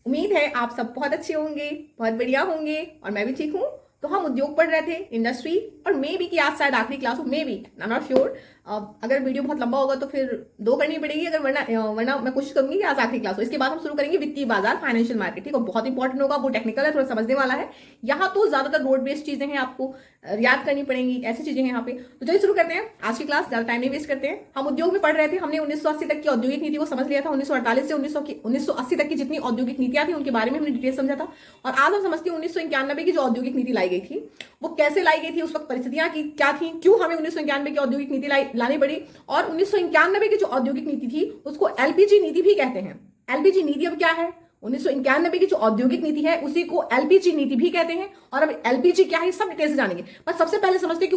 उम्मीद है आप सब बहुत अच्छे होंगे, बहुत बढ़िया होंगे और मैं भी ठीक हूँ। तो हम उद्योग पढ़ रहे थे, इंडस्ट्री, और मे बी कि आज शायद आखिरी क्लास हो, may be, I am not sure. अगर वीडियो बहुत लंबा होगा तो फिर दो करनी पड़ेगी, अगर वरना मैं कोशिश करूंगी कि आज आखिरी क्लास हो। इसके बाद हम शुरू करेंगे वित्तीय बाजार, फाइनेंशियल मार्केट। ठीक है, बहुत इंपॉर्टेंट होगा, वो टेक्निकल है, थोड़ा समझने वाला है। यहाँ तो ज्यादातर रोड बेस्ड चीजें हैं, आपको याद करनी पड़ेंगी, ऐसी चीजें हैं यहाँ पे। तो चलिए शुरू करते हैं आज की क्लास, ज्यादा टाइम नहीं वेस्ट करते हैं। हम उद्योग में पढ़ रहे थे, हमने 1980 तक की औद्योगिक नीति को समझ लिया था। 1948 से 1980 तक की जितनी औद्योगिक नीतियां थी उनके बारे में हमने डिटेल समझा था। और आज हम समझते हैं 1991 की जो औद्योगिक नीति लाई गई थी वो कैसे लाई गई थी, उस वक्त परिस्थितियां की क्या थी, क्यों हमें 1991 की औद्योगिक नीति लानी पड़ी। और 1991 की जो औद्योगिक नीति थी उसको एलपीजी नीति भी कहते हैं। एलपीजी नीति अब क्या है, 1991 की जो औद्योगिक नीति है उसी को एलपीजी नीति भी कहते हैं। और अब एलपीजी क्या है सब डिटेल से जानेंगे। पर सबसे पहले समझते हैं कि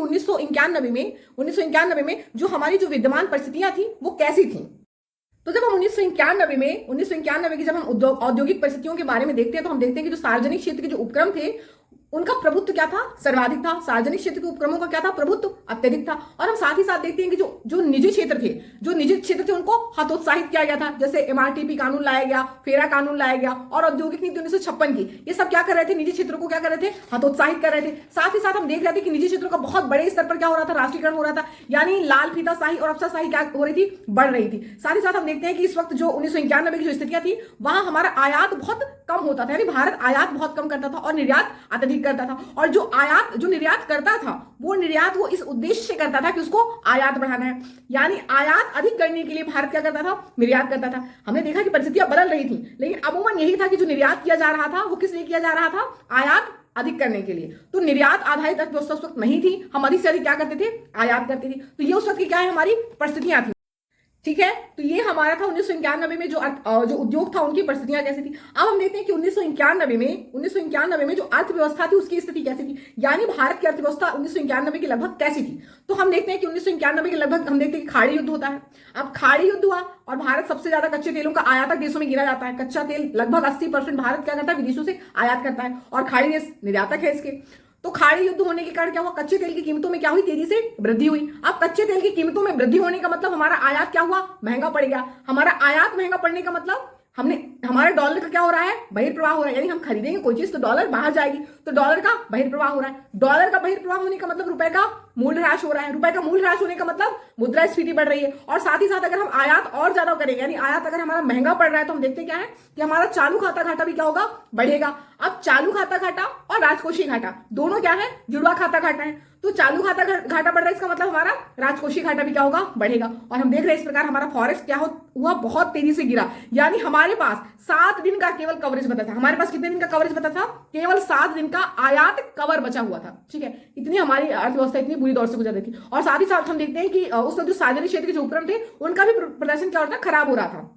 1991 में जो हमारी जो विद्यमान परिस्थितियां थी वो कैसी थी। तो जब हम 1991 की जब हम औद्योगिक परिस्थितियों के बारे में देखते हैं तो हम देखते हैं कि जो सार्वजनिक क्षेत्र के जो उपक्रम थे उनका प्रभुत्व क्या था, सर्वाधिक था। सार्वजनिक क्षेत्र के उपक्रमों का क्या था, प्रभुत्व अत्यधिक था। और हम साथ ही साथ देखते हैं कि जो निजी क्षेत्र थे उनको हतोत्साहित किया गया था। जैसे एमआरटीपी कानून लाया गया, फेरा कानून लाया गया और औद्योगिक नीति 1956 की, ये सब क्या कर रहे थे, निजी क्षेत्रों को क्या कर रहे थे, हतोत्साहित कर रहे थे। साथ ही साथ हम देख रहे थे कि निजी क्षेत्रों का बहुत बड़े स्तर पर क्या हो रहा था, राष्ट्रीयकरण हो रहा था। यानी लाल फीताशाही और अफसरशाही क्या हो रही थी, बढ़ रही थी। साथ ही साथ हम देखते हैं कि इस वक्त जो 1991 की जो स्थितियां थी वहां हमारा आयात बहुत कम होता था, यानी भारत आयात बहुत कम करता था और निर्यात अत्यधिक करता था। और जो निर्यात करता था वो इस उद्देश्य से करता था कि उसको आयात बढ़ाना है। यानी आयात अधिक करने के लिए भारत क्या करता था, निर्यात करता था। हमने देखा कि परिस्थितियां बदल रही थी, लेकिन अमूमन यही था कि जो निर्यात किया जा रहा था वो किस लिए किया जा रहा था, आयात अधिक करने के लिए। तो निर्यात आधारित अर्थव्यवस्था उस वक्त नहीं थी, हम अधिक से अधिक क्या करते थे, आयात करते थे। तो ये उस वक्त की क्या है, हमारी परिस्थितियां थी। ठीक है, तो ये हमारा था 1991 में जो उद्योग था उनकी परिस्थितियां कैसी थी। अब हम देखते हैं कि 1991 में जो अर्थव्यवस्था थी उसकी स्थिति कैसी थी, यानी भारत की अर्थव्यवस्था 1991 की लगभग कैसी थी। तो हम देखते हैं कि 1991 के लगभग हम देखते हैं कि खाड़ी युद्ध होता है। अब खाड़ी युद्ध हुआ और भारत सबसे ज्यादा कच्चे तेलों का आयातक देशों में गिना जाता है। कच्चा तेल लगभग 80% भारत क्या करता है, विदेशों से आयात करता है और खाड़ी देश निर्यातक है इसके। तो खाड़ी युद्ध होने के कारण क्या हुआ, कच्चे तेल की कीमतों में क्या हुई, तेजी से वृद्धि हुई। अब कच्चे तेल की कीमतों में वृद्धि होने का मतलब हमारा आयात क्या हुआ, महंगा पड़ गया। हमारा आयात महंगा पड़ने का मतलब हमारे डॉलर का क्या हो रहा है, बहिर्प्रवाह हो रहा है। यानी हम खरीदेंगे कोई चीज तो डॉलर बाहर जाएगी, तो डॉलर का बहिर्प्रवाह हो रहा है। डॉलर का बहिर्प्रवाह होने का मतलब रुपए का मूल्य ह्रास हो रहा है। रुपए का मूल्य ह्रास होने का मतलब मुद्रास्फीति बढ़ रही है। और साथ ही साथ अगर हम आयात और ज्यादा करेंगे, यानी आयात अगर हमारा महंगा पड़ रहा है, तो हम देखते क्या है कि हमारा चालू खाता घाटा भी क्या होगा, बढ़ेगा। अब चालू खाता घाटा और राजकोषीय घाटा दोनों क्या है, जुड़वा खाता घाटा है। तो चालू खाता घाटा बढ़ रहा है, इसका मतलब हमारा राजकोषीय घाटा भी क्या होगा, बढ़ेगा। और हम देख रहे हैं इस प्रकार हमारा फॉरेक्स क्या हुआ, बहुत तेजी से गिरा। यानी हमारे पास 7 दिन का केवल कवरेज बचा था। हमारे पास कितने दिन का कवरेज बचा था, केवल 7 दिन का आयात कवर बचा हुआ था। ठीक है, इतनी हमारी अर्थव्यवस्था इतनी बुरी दौर से गुजर रही थी। और साथ ही साथ हम देखते हैं कि उसमें जो सार्वजनिक क्षेत्र के जो उपक्रम थे उनका भी प्रदर्शन क्या हो रहा था, खराब हो रहा था।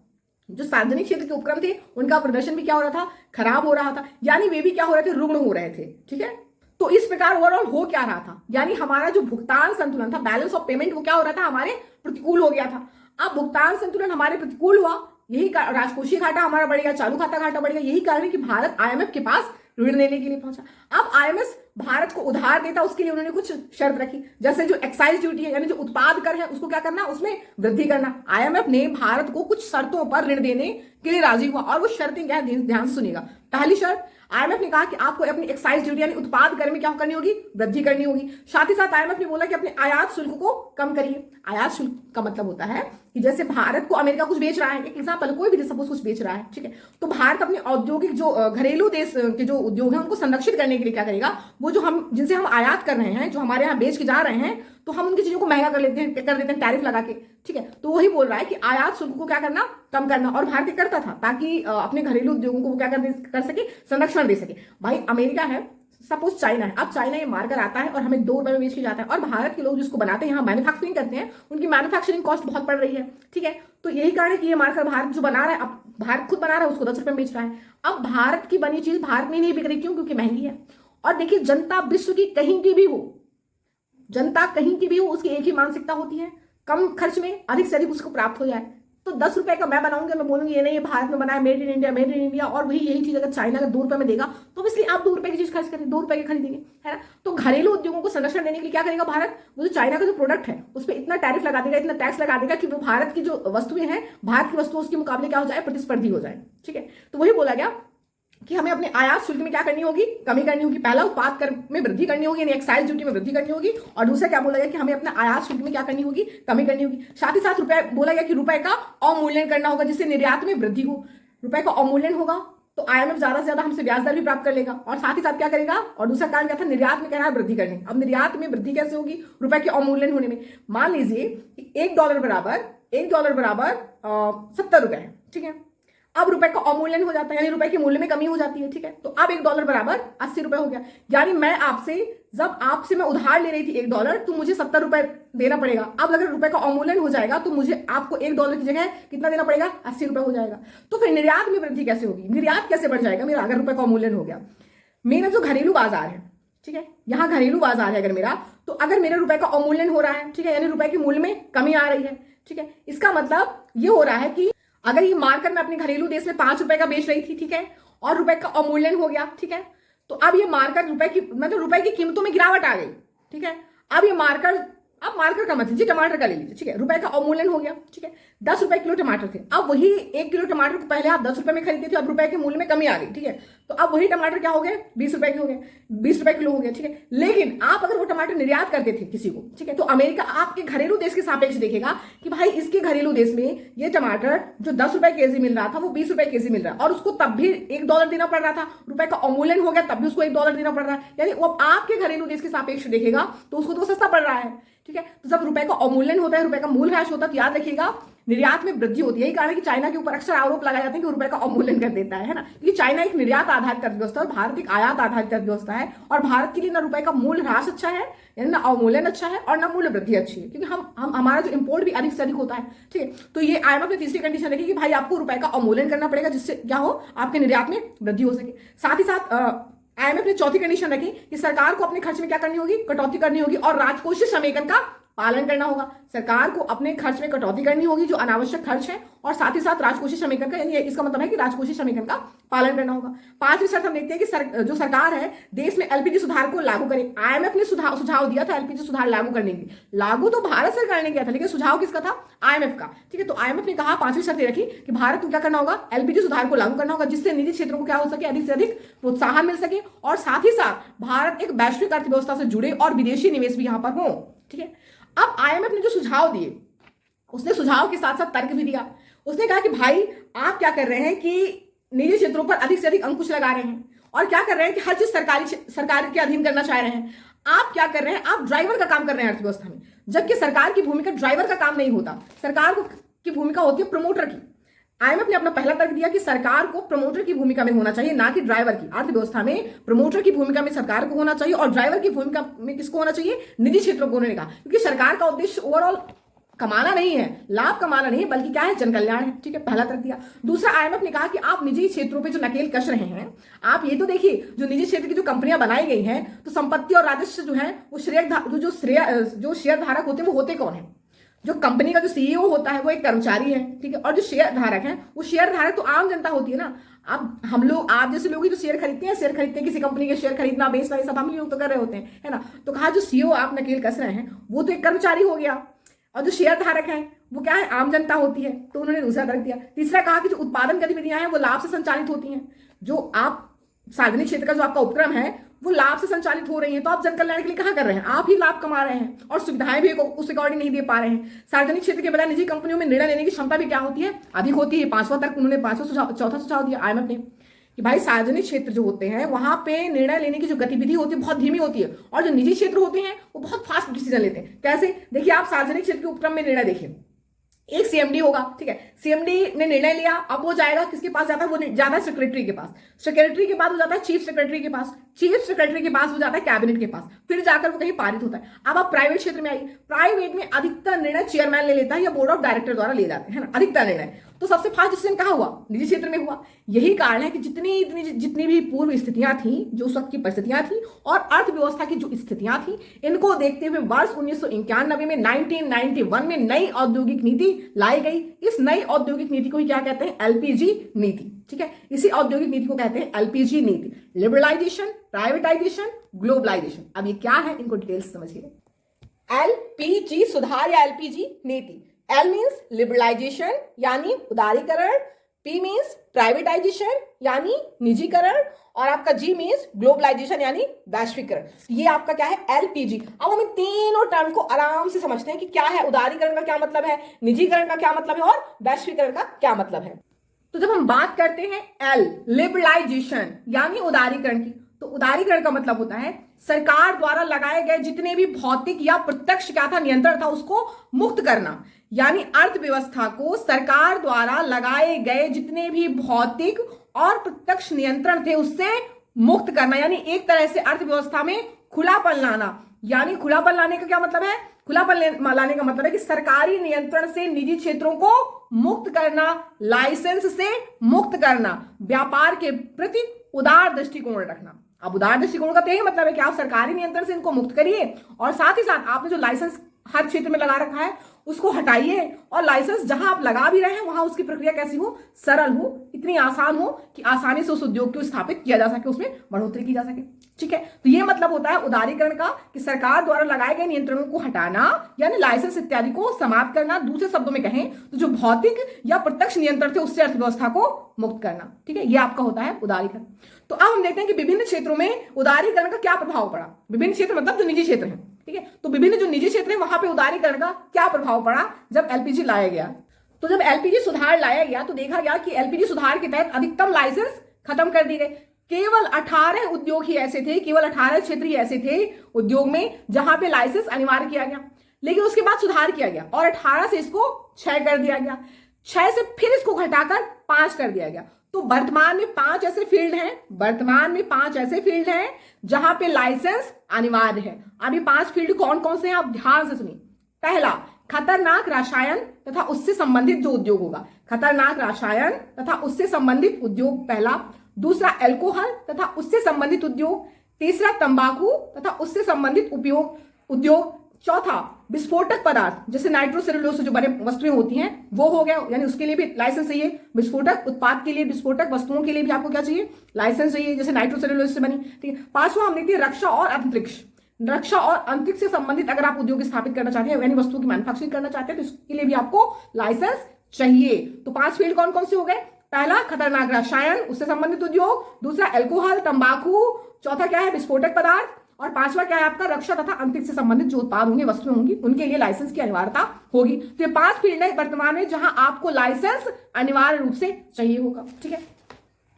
जो सार्वजनिक क्षेत्र के उपक्रम थे उनका प्रदर्शन भी क्या हो रहा था, खराब हो रहा था। यानी वे भी क्या हो रहे थे, रुग्ण हो रहे थे। ठीक है, तो इस प्रकार ओवरऑल हो क्या रहा था, यानी हमारा जो भुगतान संतुलन था, बैलेंस ऑफ पेमेंट, वो क्या हो रहा था, हमारे प्रतिकूल हो गया था। अब भुगतान संतुलन हमारे प्रतिकूल हुआ, यही राजकोषीय घाटा हमारा बढ़ेगा, चालू खाता घाटा बढ़ेगा। यही कारण है कि भारत आईएमएफ के पास ऋण लेने के लिए पहुंचा। अब आईएमएफ भारत को उधार देता, उसके लिए उन्होंने कुछ शर्त रखी, जैसे जो एक्साइज ड्यूटी है, यानी जो उत्पाद कर है उसको क्या करना, उसमें वृद्धि करना। आईएमएफ ने भारत को कुछ शर्तों पर ऋण देने के लिए राजी हुआ, और वो शर्तें क्या है, ध्यान से सुनिएगा। पहली शर्त, आईएमएफ ने कहा कि आपको अपनी एक्साइज ड्यूटी यानी उत्पाद कर में क्या करनी होगी, वृद्धि करनी होगी। साथ ही साथ आईएमएफ ने बोला कि अपने आयात शुल्क को कम करिए। आयात शुल्क का मतलब होता है कि जैसे भारत को अमेरिका कुछ बेच रहा है, एक एग्जांपल, कोई भी देश सपोज कुछ बेच रहा है, ठीक है, तो भारत अपने औद्योगिक जो घरेलू देश के जो उद्योग है उनको संरक्षित करने के लिए क्या करेगा, वो जो हम जिनसे हम आयात कर रहे हैं, जो हमारे यहाँ बेच के जा रहे हैं, तो हम उनकी चीजों को महंगा कर देते हैं टैरिफ लगा के। ठीक है, तो वही बोल रहा है कि आयात शुल्क को क्या करना, कम करना। और भारत करता था ताकि अपने घरेलू उद्योगों को वो क्या कर सके, संरक्षण दे सके। भाई अमेरिका है, सपोज चाइना है, अब चाइना ये मारकर आता है और हमें 2 रुपए में बेच के जाता है, और भारत के लोग जिसको बनाते हैं, यहाँ मैन्युफैक्चरिंग करते हैं, उनकी मैन्युफैक्चरिंग कॉस्ट बहुत बढ़ रही है। ठीक है, तो यही कारण है कि ये मारकर भारत जो बना रहा है, अब भारत खुद बना रहा है, उसको 10 रुपए में बेच रहा है। अब भारत की बनी चीज भारत में नहीं बिक रही, क्यों, क्योंकि महंगी है। और देखिए, जनता विश्व की कहीं की भी हो, जनता कहीं की भी हो, उसकी एक ही मानसिकता होती है, कम खर्च में अधिक से अधिक उसको प्राप्त हो जाए। तो 10 रुपए का मैं बनाऊंगी, मैं बोलूंगी ये नहीं, ये भारत में बना है, made in India, made in India. और वही यही चीज अगर चाइना अगर 2 रुपए में देगा, तो इसलिए आप 2 रुपए की चीज खर्च करें, 2 रुपए की खरीदेंगे, है ना। तो घरेलू उद्योगों को संरक्षण देने के लिए क्या करेगा भारत, वो जो चाइना का जो प्रोडक्ट है उस पर इतना टैरिफ लगा देगा, इतना टैक्स लगा देगा कि वो भारत की जो वस्तुएं हैं, भारत की वस्तुओं उसके मुकाबले क्या हो जाए, प्रतिस्पर्धी हो जाए। ठीक है, तो वही बोला गया कि हमें अपने आयात शुल्क में क्या करनी होगी, कमी करनी होगी। पहला उत्पाद कर में वृद्धि करनी होगी, यानी एक्साइज ड्यूटी में वृद्धि करनी होगी, और दूसरा क्या बोला गया कि हमें अपने आयात शुल्क में क्या करनी होगी, कमी करनी होगी। साथ ही साथ रुपए बोला गया कि रुपए का अवमूल्यन करना होगा, जिससे निर्यात में वृद्धि हो। रुपए का अवमूल्यन होगा तो आईएमएफ ज्यादा से ज्यादा हमसे ब्याज दर भी प्राप्त कर लेगा, और साथ ही साथ क्या करेगा, और दूसरा कारण क्या था, निर्यात में कहना है वृद्धि करने। अब निर्यात में वृद्धि कैसे होगी, रुपए के अवमूल्यन होने में। मान लीजिए कि $1 बराबर 70 रुपए है, ठीक है। अब रुपए का अवमूल्यन हो जाता है, यानी रुपए के मूल्य में कमी हो जाती है, ठीक है। तो अब $1 बराबर 80 रुपए हो गया। यानी मैं आपसे, जब आपसे मैं उधार ले रही थी $1, तो मुझे 70 रुपए देना पड़ेगा। अब अगर रुपए का अवमूल्यन हो जाएगा तो मुझे आपको $1 की जगह कितना देना पड़ेगा, 80 रुपए हो जाएगा। तो फिर निर्यात में वृद्धि कैसे होगी, निर्यात कैसे बढ़ जाएगा मेरा, अगर रुपए का अवमूल्यन हो गया। मेरा जो घरेलू बाजार है, ठीक है, यहाँ घरेलू बाजार है अगर मेरा, तो अगर मेरे रुपए का अवमूल्यन हो रहा है, ठीक है, यानी रुपए के मूल्य में कमी आ रही है, ठीक है, इसका मतलब ये हो रहा है कि अगर ये मार्कर मैं अपने घरेलू देश में 5 रुपए का बेच रही थी, ठीक है, और रुपए का अवमूल्यन हो गया, ठीक है, तो अब ये मार्कर रुपए की, मतलब रुपए की कीमतों में गिरावट आ गई, ठीक है। अब ये मार्कर, अब मार्कर का मत लीजिए, टमाटर का ले लीजिए, ठीक है, रुपए का अवमूल्यन हो गया, ठीक है। 10 रुपए किलो टमाटर थे, अब वही 1 किलो टमाटर को पहले आप 10 रुपए में खरीदते थे, अब रुपए के मूल्य में कमी आ गई, ठीक है। तो अब वही टमाटर क्या हो गए, 20 रुपए के हो गए, 20 रुपए किलो हो गया, ठीक है। लेकिन आप अगर वो टमाटर निर्यात करते थे किसी को, ठीक है, तो अमेरिका आपके घरेलू देश के सापेक्ष देखेगा कि भाई इसके घरेलू देश में ये टमाटर जो 10 रुपए केजी मिल रहा था वो 20 रुपए केजी मिल रहा है, और उसको तब भी $1 देना पड़ रहा था। रुपए का अवमूल्यन हो गया तब भी उसको $1 देना पड़ रहा है, यानी वो आपके घरेलू देश के सापेक्ष देखेगा तो उसको तो सस्ता पड़ रहा है, ठीक है। तो जब रुपए का अवमूल्यन होता है, रुपए का मूल्यह्रास होता है, तो याद रखिएगा निर्यात में वृद्धि होती है। यही कारण है कि चाइना के ऊपर अक्सर आरोप लगाए जाते हैं कि रुपए का अवमूल्यन कर देता है ना, क्योंकि चाइना एक निर्यात आधारित अर्थव्यवस्था है और भारत एक आयात आधारित अर्थव्यवस्था है, और भारत के लिए ना रुपए का मूल्यह्रास अच्छा है, यानी ना अवमूल्यन अच्छा है, और ना मूल्य वृद्धि अच्छी है, क्योंकि हम हमारा जो इंपोर्ट भी अधिक से अधिक होता है, ठीक है। तो ये आईएमएफ ने तीसरी कंडीशन रखी कि भाई आपको रुपए का अवमूल्यन करना पड़ेगा, जिससे क्या हो, आपके निर्यात में वृद्धि हो सके। साथ ही साथ आईएमएफ ने चौथी कंडीशन रखी कि सरकार को अपने खर्च में क्या करनी होगी, कटौती करनी होगी, और राजकोषीय समेकन का पालन करना होगा। सरकार को अपने खर्च में कटौती करनी होगी जो अनावश्यक खर्च है, और साथ ही साथ राजकोषीय समेकन का, यानी इसका मतलब है कि राजकोषीय समेकन का पालन करना होगा। पांचवी शर्त हम देखते हैं कि जो सरकार है देश में एलपीजी सुधार को लागू करे। आईएमएफ ने सुझाव दिया था एलपीजी सुधार लागू करने की, लागू तो भारत सरकार ने किया था, लेकिन सुझाव किसका था, आईएमएफ का, ठीक है। तो आईएमएफ ने कहा, पांचवी शर्त रखी कि भारत को क्या करना होगा, एलपीजी सुधार को लागू करना होगा, जिससे निजी क्षेत्रों को क्या हो सके, अधिक से अधिक प्रोत्साहन मिल सके, और साथ ही साथ भारत एक वैश्विक अर्थव्यवस्था से जुड़े और विदेशी निवेश भी यहां पर हो, ठीक है। अब आईएमएफ ने जो सुझाव दिए, उसने सुझाव के साथ साथ तर्क भी दिया। उसने कहा कि भाई आप क्या कर रहे हैं कि निजी क्षेत्रों पर अधिक से अधिक अंकुश लगा रहे हैं, और क्या कर रहे हैं कि हर चीज सरकार के अधीन करना चाह रहे हैं। आप क्या कर रहे हैं, आप ड्राइवर का काम कर रहे हैं अर्थव्यवस्था में, जबकि सरकार की भूमिका ड्राइवर का काम नहीं होता, सरकार की भूमिका होती है प्रमोटर की। आईएमएफ ने अपना पहला तर्क दिया कि सरकार को प्रमोटर की भूमिका में होना चाहिए, ना कि ड्राइवर की। अर्थव्यवस्था में प्रमोटर की भूमिका में सरकार को होना चाहिए, और ड्राइवर की भूमिका में किसको होना चाहिए, निजी क्षेत्रों को होने का, क्योंकि सरकार का उद्देश्य ओवरऑल कमाना नहीं है, लाभ कमाना नहीं है, बल्कि क्या है, जन कल्याण है, ठीक है। पहला तर्क दिया। दूसरा, आईएमएफ ने कहा कि आप निजी क्षेत्रों पे जो नकेल कस रहे हैं, आप ये तो देखिए जो निजी क्षेत्र की जो कंपनियां बनाई गई हैं, तो संपत्ति और राजस्व जो है वो जो शेयर धारक होते हैं वो होते कौन है, जो कंपनी का जो सीईओ होता है वो एक कर्मचारी है, ठीक है, और जो शेयर धारक है वो शेयर धारक तो आम जनता होती है ना। अब हम लोग, आप जैसे लोग ही तो शेयर खरीदते हैं, किसी कंपनी के शेयर खरीदना बेचना ये सब हम लोग तो कर रहे होते हैं, है ना। तो कहा जो सीईओ आप नकेल कस रहे हैं वो तो एक कर्मचारी हो गया, और जो शेयर धारक है वो क्या है, आम जनता होती है। तो उन्होंने दूसरा तर्क दिया। तीसरा कहा कि जो उत्पादन गतिविधियां हैं वो लाभ से संचालित होती हैं, जो आप सार्वजनिक क्षेत्र का जो आपका उपक्रम है वो लाभ से संचालित हो रही है, तो आप जन कल्याण के लिए कहाँ कर रहे हैं, आप ही लाभ कमा रहे हैं, और सुविधाएं भी उस अकॉर्डिंग नहीं दे पा रहे हैं। सार्वजनिक क्षेत्र के बजाय निजी कंपनियों में निर्णय लेने की क्षमता भी क्या होती है, अधिक होती है। पांचवा तर्क उन्होंने चौथा सुझाव दिया आईएमएफ ने कि भाई सार्वजनिक क्षेत्र जो होते हैं वहां पे निर्णय लेने की जो गतिविधि होती है बहुत धीमी होती है, और जो निजी क्षेत्र होते हैं वो बहुत फास्ट डिसीजन लेते हैं। कैसे, देखिए आप सार्वजनिक क्षेत्र के उपक्रम में निर्णय देखिए, एक सीएमडी होगा, ठीक है, सीएमडी ने निर्णय लिया, अब वो जाएगा किसके पास जाता है, वो जाता है सेक्रेटरी के पास, सेक्रेटरी के बाद वो जाता है चीफ सेक्रेटरी के पास, चीफ सेक्रेटरी के पास वो जाता है कैबिनेट के पास, फिर जाकर वो कहीं पारित होता है। अब आप प्राइवेट क्षेत्र में आइए, प्राइवेट में अधिकतर निर्णय चेयरमैन ले लेता है या बोर्ड ऑफ डायरेक्टर द्वारा ले जाते हैं ना, अधिकतर निर्णय। तो सबसे फास्ट डिसीजन कहाँ हुआ, निजी क्षेत्र में हुआ। यही कारण है कि जितनी भी पूर्व स्थितियां थी, जो उस वक्त की परिस्थितियां थी और अर्थव्यवस्था की जो स्थितियां थी, इनको देखते हुए वर्ष 1991 में 1991 में नई औद्योगिक नीति लाई गई। इस नई औद्योगिक नीति को ही क्या कहते हैं, एलपीजी नीति, ठीक है। इसी औद्योगिक नीति को कहते हैं एलपीजी नीति, लिबरलाइजेशन, प्राइवेटाइजेशन, ग्लोबलाइजेशन। अब ये क्या है, इनको डिटेल्स समझिए। एलपीजी सुधार या एलपीजी नीति, एल मीन्स लिबरलाइजेशन यानी उदारीकरण, P मीन्स प्राइवेटाइजेशन यानी निजीकरण, और आपका G मीन्स ग्लोबलाइजेशन यानी वैश्वीकरण। ये आपका क्या है, LPG। अब हम इन तीनों टर्म को आराम से समझते हैं कि क्या है, उदारीकरण का क्या मतलब है, निजीकरण का क्या मतलब है और वैश्वीकरण का क्या मतलब है। तो जब हम बात करते हैं L लिबरलाइजेशन यानी उदारीकरण की, तो उदारीकरण का मतलब होता है सरकार द्वारा लगाए गए जितने भी भौतिक या प्रत्यक्ष क्या था, नियंत्रण था, उसको मुक्त करना। यानी अर्थव्यवस्था को सरकार द्वारा लगाए गए जितने भी भौतिक और प्रत्यक्ष नियंत्रण थे उससे मुक्त करना, यानी एक तरह से अर्थव्यवस्था में खुलापन लाना। यानी खुलापन लाने का क्या मतलब है, खुलापन लाने का मतलब है कि सरकारी नियंत्रण से निजी क्षेत्रों को मुक्त करना, लाइसेंस से मुक्त करना, व्यापार के प्रति उदार दृष्टिकोण रखना। अब उदार दृष्टिकोण का तो यही मतलब है कि आप सरकारी नियंत्रण से इनको मुक्त करिए और साथ ही साथ आपने जो लाइसेंस हर क्षेत्र में लगा रखा है उसको हटाइए, और लाइसेंस जहां आप लगा भी रहे हैं वहां उसकी प्रक्रिया कैसी हो, सरल हो, इतनी आसान हो कि आसानी से उस उद्योग को स्थापित किया जा सके, उसमें बढ़ोतरी की जा सके। ठीक है, तो ये मतलब होता है उदारीकरण का कि सरकार द्वारा लगाए गए नियंत्रणों को हटाना यानी लाइसेंस इत्यादि को समाप्त करना। दूसरे शब्दों में कहें तो जो भौतिक या प्रत्यक्ष नियंत्रण थे उससे अर्थव्यवस्था को मुक्त करना। ठीक है, ये आपका होता है उदारीकरण। तो अब हम देखते हैं कि विभिन्न क्षेत्रों में उदारीकरण का क्या प्रभाव पड़ा। विभिन्न क्षेत्र मतलब जो निजी क्षेत्र हैं, ठीक है, तो विभिन्न जो निजी क्षेत्र हैं वहां पे उदारीकरण का क्या प्रभाव पड़ा जब LPG लाया गया। तो जब LPG सुधार लाया गया तो देखा गया कि LPG सुधार के तहत अधिकतम लाइसेंस खत्म कर दिए गए। केवल 18 उद्योग ही ऐसे थे, केवल 18 क्षेत्र ही ऐसे थे उद्योग में जहां पे लाइसेंस अनिवार्य किया गया। लेकिन उसके बाद सुधार किया गया और 18 से इसको 6 कर दिया गया, 6 से फिर इसको घटाकर 5 कर दिया गया। तो वर्तमान में 5 ऐसे फील्ड हैं, वर्तमान में 5 ऐसे फील्ड हैं जहां पे लाइसेंस अनिवार्य है। अब ये 5 फील्ड कौन कौन से हैं आप ध्यान से सुनिए। पहला, खतरनाक रसायन तथा उससे संबंधित जो उद्योग होगा, खतरनाक रसायन तथा उससे संबंधित उद्योग पहला। दूसरा, अल्कोहल तथा उससे संबंधित उद्योग। तीसरा, तंबाकू तथा उससे संबंधित उद्योग। चौथा, विस्फोटक पदार्थ जैसे नाइट्रोसेलुलोज से जो बने वस्तुएं होती हैं वो हो गया, यानी उसके लिए भी लाइसेंस चाहिए। विस्फोटक उत्पाद के लिए, विस्फोटक वस्तुओं के लिए भी आपको क्या चाहिए, लाइसेंस चाहिए, जैसे नाइट्रोसेलुलोज से बनी। ठीक है, पांचवा हम देखते हैं रक्षा और अंतरिक्ष। रक्षा और अंतरिक्ष से संबंधित अगर आप उद्योग स्थापित करना चाहते हैं, यानी वस्तुओं की मैन्युफैक्चरिंग करना चाहते हैं, तो इसके लिए भी आपको लाइसेंस चाहिए। तो 5 फील्ड कौन कौन से हो गए, पहला खतरनाक रसायन उससे संबंधित उद्योग, दूसरा अल्कोहल तंबाकू, चौथा क्या है विस्फोटक पदार्थ, और पांचवा क्या है आपका रक्षा तथा अंतरिक्ष से संबंधित जो उत्पाद होंगे, वस्तुएं होंगी, उनके लिए लाइसेंस की अनिवार्यता होगी। तो ये 5 फील्ड है वर्तमान में जहां आपको लाइसेंस अनिवार्य रूप से चाहिए होगा। ठीक है,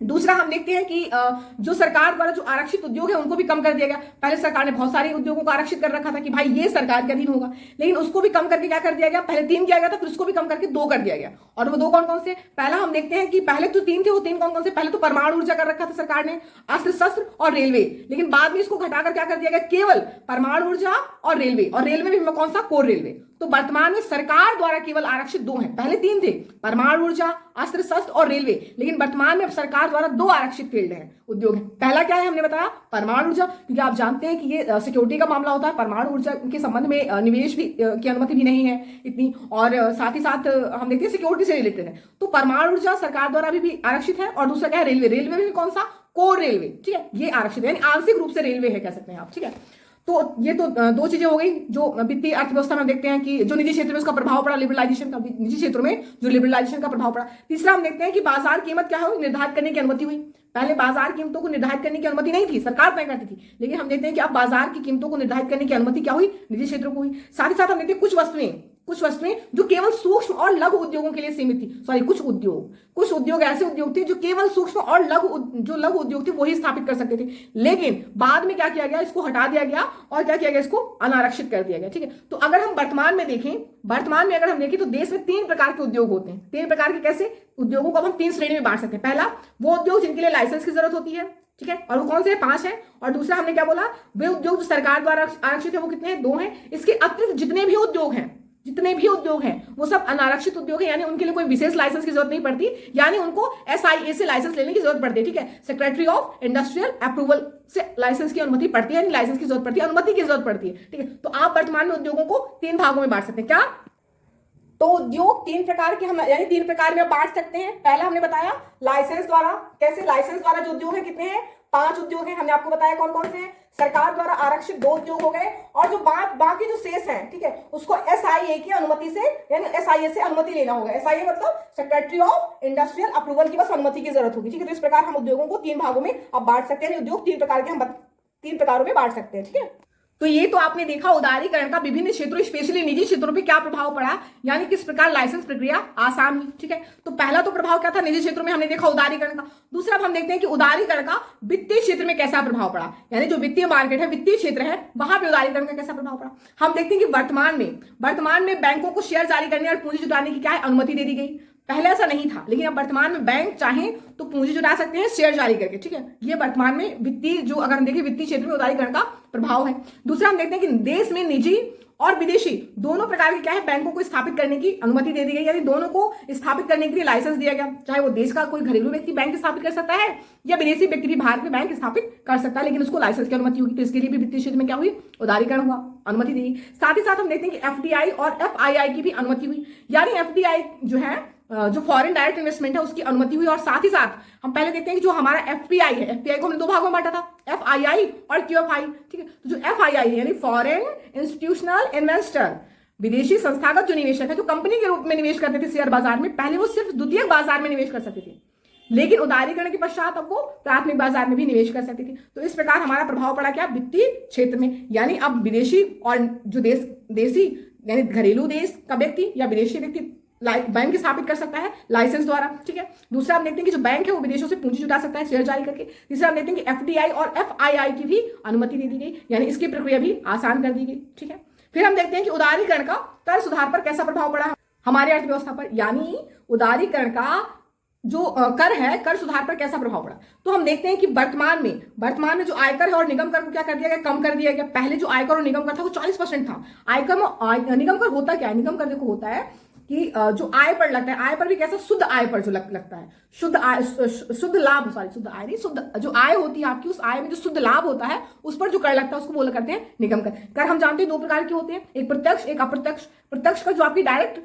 दूसरा हम देखते हैं कि जो सरकार द्वारा जो आरक्षित उद्योग है उनको भी कम कर दिया गया। पहले सरकार ने बहुत सारे उद्योगों को आरक्षित कर रखा था कि भाई ये सरकार के अधीन होगा, लेकिन उसको भी कम करके क्या कर दिया गया, पहले 3 किया गया था, फिर उसको भी कम करके 2 कर दिया गया। और वो 2 कौन कौन से, पहला हम देखते हैं कि पहले तो 3 थे, वो 3 कौन कौन से, पहले तो परमाणु ऊर्जा कर रखा था सरकार ने, अस्त्र शस्त्र और रेलवे, लेकिन बाद में इसको घटाकर क्या कर दिया गया, केवल परमाणु ऊर्जा और रेलवे, और रेलवे भी कौन सा, कोर रेलवे। तो वर्तमान में सरकार द्वारा केवल आरक्षित 2 हैं, पहले 3 थे, परमाणु ऊर्जा, अस्त्र शस्त्र और रेलवे, लेकिन वर्तमान में अब सरकार द्वारा 2 आरक्षित फील्ड हैं, उद्योग है। पहला क्या है हमने बताया, परमाणु ऊर्जा, क्योंकि आप जानते हैं कि ये सिक्योरिटी का मामला होता है, परमाणु ऊर्जा के संबंध में निवेश भी की अनुमति भी नहीं है इतनी, और साथ ही साथ हम देखते हैं सिक्योरिटी से रिलेटेड है। तो परमाणु ऊर्जा सरकार द्वारा भी आरक्षित है, और दूसरा क्या है रेलवे, रेलवे में भी कौन सा, कोर रेलवे। ठीक है, ये आरक्षित है, यानी आंशिक रूप से रेलवे है कह सकते हैं आप। ठीक है, तो ये तो 2 चीजें हो गई जो वित्तीय अर्थव्यवस्था में देखते हैं कि जो निजी क्षेत्र में उसका प्रभाव पड़ा, लिबरलाइजेशन का, निजी क्षेत्रों में जो लिबरलाइजेशन का प्रभाव पड़ा। तीसरा हम देखते हैं कि बाजार कीमत क्या हुई, निर्धारित करने की अनुमति हुई। पहले बाजार कीमतों को निर्धारित करने की अनुमति नहीं थी, सरकार तय करती थी, लेकिन हम देखते हैं कि अब बाजार की कीमतों को निर्धारित करने की अनुमति क्या हुई, निजी क्षेत्रों को हुई। साथ ही साथ हम देखते हैं कुछ वस्तुएं जो केवल सूक्ष्म और लघु उद्योगों के लिए सीमित थी, सॉरी कुछ उद्योग ऐसे उद्योग थे जो केवल सूक्ष्म और लघु उद्योग थे वही स्थापित कर सकते थे, लेकिन बाद में क्या किया गया, इसको हटा दिया गया और क्या किया गया, इसको अनारक्षित कर दिया गया। ठीक है, तो अगर हम वर्तमान में अगर हम देखें तो देश में 3 प्रकार के उद्योग होते हैं। 3 प्रकार के कैसे उद्योगों को हम 3 श्रेणी में बांट सकते हैं। पहला, वो उद्योग जिनके लिए लाइसेंस की जरूरत होती है, ठीक है, और वो कौन से 5 है। और दूसरा हमने क्या बोला, वे उद्योग जो सरकार द्वारा आरक्षित है वो कितने हैं, 2 हैं। इसके अतिरिक्त जितने भी उद्योग हैं वो सब अनारक्षित उद्योग हैं, यानी उनके लिए कोई विशेष लाइसेंस की जरूरत नहीं पड़ती, यानी उनको SIA से लाइसेंस लेने की जरूरत पड़ती है। ठीक है, सेक्रेटरी ऑफ इंडस्ट्रियल अप्रूवल से लाइसेंस की अनुमति पड़ती है, यानी लाइसेंस की जरूरत पड़ती है, अनुमति की जरूरत पड़ती है। ठीक है, तो आप वर्तमान में उद्योगों को 3 भागों में बांट सकते हैं। क्या, तो उद्योग तीन प्रकार के हम यानी तीन प्रकार में बांट सकते हैं। पहला हमने बताया लाइसेंस द्वारा। कैसे? लाइसेंस द्वारा जो उद्योग है कितने हैं? 5 उद्योग हैं। हमने आपको बताया कौन कौन से हैं। सरकार द्वारा आरक्षित 2 उद्योग हो गए, और जो बाकी जो शेष है, ठीक है, उसको SIA की अनुमति से यानी SIA से अनुमति लेना होगा। SIA मतलब सेक्रेटरी ऑफ इंडस्ट्रियल अप्रूवल की बस अनुमति की जरूरत होगी, ठीक है। तो इस प्रकार हम उद्योगों को 3 भागों में अब बांट सकते हैं। उद्योग 3 प्रकार के हम 3 प्रकारों में बांट सकते हैं, ठीक है। तो ये तो आपने देखा उदारीकरण का विभिन्न क्षेत्रों स्पेशली निजी क्षेत्रों पे क्या प्रभाव पड़ा, यानी किस प्रकार लाइसेंस प्रक्रिया आसान हुई, ठीक है। तो पहला तो प्रभाव क्या था निजी क्षेत्रों में, हमने देखा उदारीकरण का। दूसरा हम देखते हैं कि उदारीकरण का वित्तीय क्षेत्र में कैसा प्रभाव पड़ा, यानी जो वित्तीय मार्केट है, वित्तीय क्षेत्र है, वहां पे उदारीकरण का कैसा प्रभाव पड़ा। हम देखते हैं कि वर्तमान में बैंकों को शेयर जारी करने और पूंजी जुटाने की क्या है, अनुमति दे दी गई। पहले ऐसा नहीं था, लेकिन अब वर्तमान में बैंक चाहें तो पूंजी जुटा सकते हैं शेयर जारी करके, ठीक है। ये वर्तमान में वित्तीय जो अगर हम देखें वित्तीय क्षेत्र में उदारीकरण का प्रभाव है। दूसरा हम देखते हैं कि देश में निजी और विदेशी दोनों प्रकार के क्या है बैंकों को स्थापित करने की अनुमति दे दी गई, यानी दोनों को स्थापित करने के लिए लाइसेंस दिया गया। चाहे वो देश का कोई घरेलू व्यक्ति बैंक स्थापित कर सकता है या विदेशी व्यक्ति भी भारत में बैंक स्थापित कर सकता है, लेकिन उसको लाइसेंस की अनुमति होगी। तो इसके लिए भी वित्तीय क्षेत्र में क्या हुई, उदारीकरण हुआ, अनुमति दी। साथ ही साथ हम देखते हैं कि FDI और FII की भी अनुमति हुई, यानी FDI जो है जो फॉरेन डायरेक्ट इन्वेस्टमेंट है उसकी अनुमति हुई। और साथ ही साथ हम पहले देखते हैं कि जो हमारा FPI है, FPI को हमने 2 भागों में बांटा था, FII और QFI, ठीक है। तो जो FII है यानी फॉरेन इंस्टीट्यूशनल इन्वेस्टर, विदेशी संस्थागत जो निवेशक है, जो कंपनी के रूप में निवेश करते थे शेयर बाजार में, पहले वो सिर्फ द्वितीयक बाजार में निवेश कर सकते थे, लेकिन उदारीकरण के पश्चात अब वो प्राथमिक बाजार में भी निवेश कर सकते थे। तो इस प्रकार हमारा प्रभाव पड़ा क्या, वित्तीय क्षेत्र में, यानी अब विदेशी और जो देशी यानी घरेलू देश का व्यक्ति या विदेशी व्यक्ति बैंक स्थापित कर सकता है लाइसेंस द्वारा, ठीक है। दूसरा हम देखते हैं कि जो बैंक है वो विदेशों से पूंजी जुटा सकता है शेयर जारी करके। तीसरा हम देखते हैं कि FDI और FII की भी अनुमति दे दी गई, यानी इसकी प्रक्रिया भी आसान कर दी गई, ठीक है। फिर हम देखते हैं कि उदारीकरण का कर सुधार पर कैसा प्रभाव पड़ा हमारे अर्थव्यवस्था पर, यानी उदारीकरण का जो कर है, कर सुधार पर कैसा प्रभाव पड़ा। तो हम देखते हैं कि वर्तमान में जो आयकर है और निगम कर को क्या कर दिया गया, कम कर दिया गया। पहले जो आयकर और निगम कर था वो 40% था। आयकर निगम कर होता क्या है, निगम कर देखो होता है कि जो आय पर लगता है, आय पर भी कैसा, शुद्ध आय पर जो लगता है, शुद्ध आय, शुद्ध लाभ, सॉरी शुद्ध आय नहीं, शुद्ध जो आय होती है आपकी, उस आय में जो शुद्ध लाभ होता है उस पर जो कर लगता है उसको बोला करते हैं निगम कर। कर हम जानते हैं 2 प्रकार के होते हैं, एक प्रत्यक्ष एक अप्रत्यक्ष। प्रत्यक्ष का जो आपकी डायरेक्ट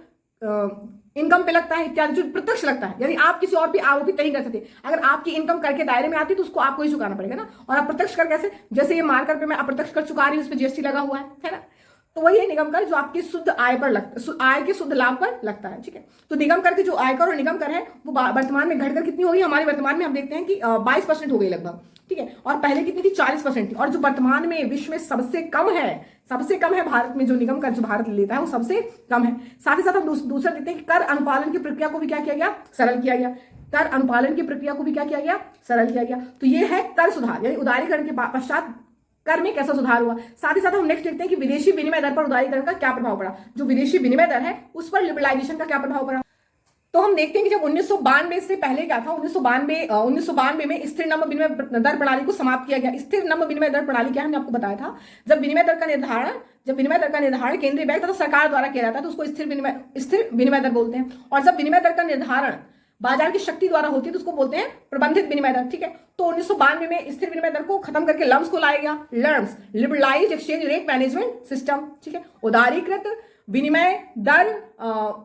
इनकम पे लगता है इत्यादि, जो प्रत्यक्ष लगता है यानी आप किसी और पे आरोपित नहीं कर सकते। अगर आपकी इनकम कर के दायरे में आती है तो उसको आपको ही चुकाना पड़ेगा ना। और अप्रत्यक्ष कर कैसे, जैसे ये मार्कर पे मैं अप्रत्यक्ष कर चुका रही हूँ, उस पर GST लगा हुआ है ना। तो वही है निगम कर जो आपकी शुद्ध आय पर आय के शुद्ध लाभ पर लगता है, ठीक है। तो निगम कर के जो आयकर और निगम कर है वो वर्तमान में घटकर कितनी होगी, हमारे वर्तमान में हम देखते हैं कि 22% हो गई लगभग, ठीक है। और पहले कितनी थी, 40% थी। और जो वर्तमान में विश्व में सबसे कम है भारत में, जो निगम कर जो भारत लेता है वो सबसे कम है। साथ ही साथ हम दूसरा देखते हैं कि कर अनुपालन की प्रक्रिया को भी क्या किया गया, सरल किया गया। कर अनुपालन की प्रक्रिया को भी क्या किया गया, सरल किया गया। तो ये है कर सुधार, यानी उदारीकरण के पश्चात कर में कैसा सुधार हुआ। साथ ही साथ हम नेक्स्ट देखते हैं कि विदेशी विनिमय दर पर उदारीकरण का क्या प्रभाव पड़ा, जो विदेशी विनिमय दर है उस पर लिबरलाइजेशन का क्या प्रभाव पड़ा। तो हम देखते हैं कि जब 1992 से पहले क्या था, 1992 में स्थिर नम्र विनिमय दर प्रणाली को समाप्त किया गया। स्थिर नम्र विनिमय दर प्रणाली क्या है, हमने आपको बताया था, जब विनिमय दर का निर्धारण केंद्रीय बैंक तथा सरकार द्वारा किया जाता है तो उसको स्थिर विनिमय दर बोलते हैं। और जब विनिमय दर का निर्धारण बाजार की शक्ति द्वारा होती है तो उसको बोलते हैं प्रबंधित विनिमय दर, ठीक है। तो 1992 में स्थिर विनिमय दर को खत्म करके लम्स को लाया गया, LERMS liberalised exchange rate management system, ठीक है। उदारीकृत विनिमय दर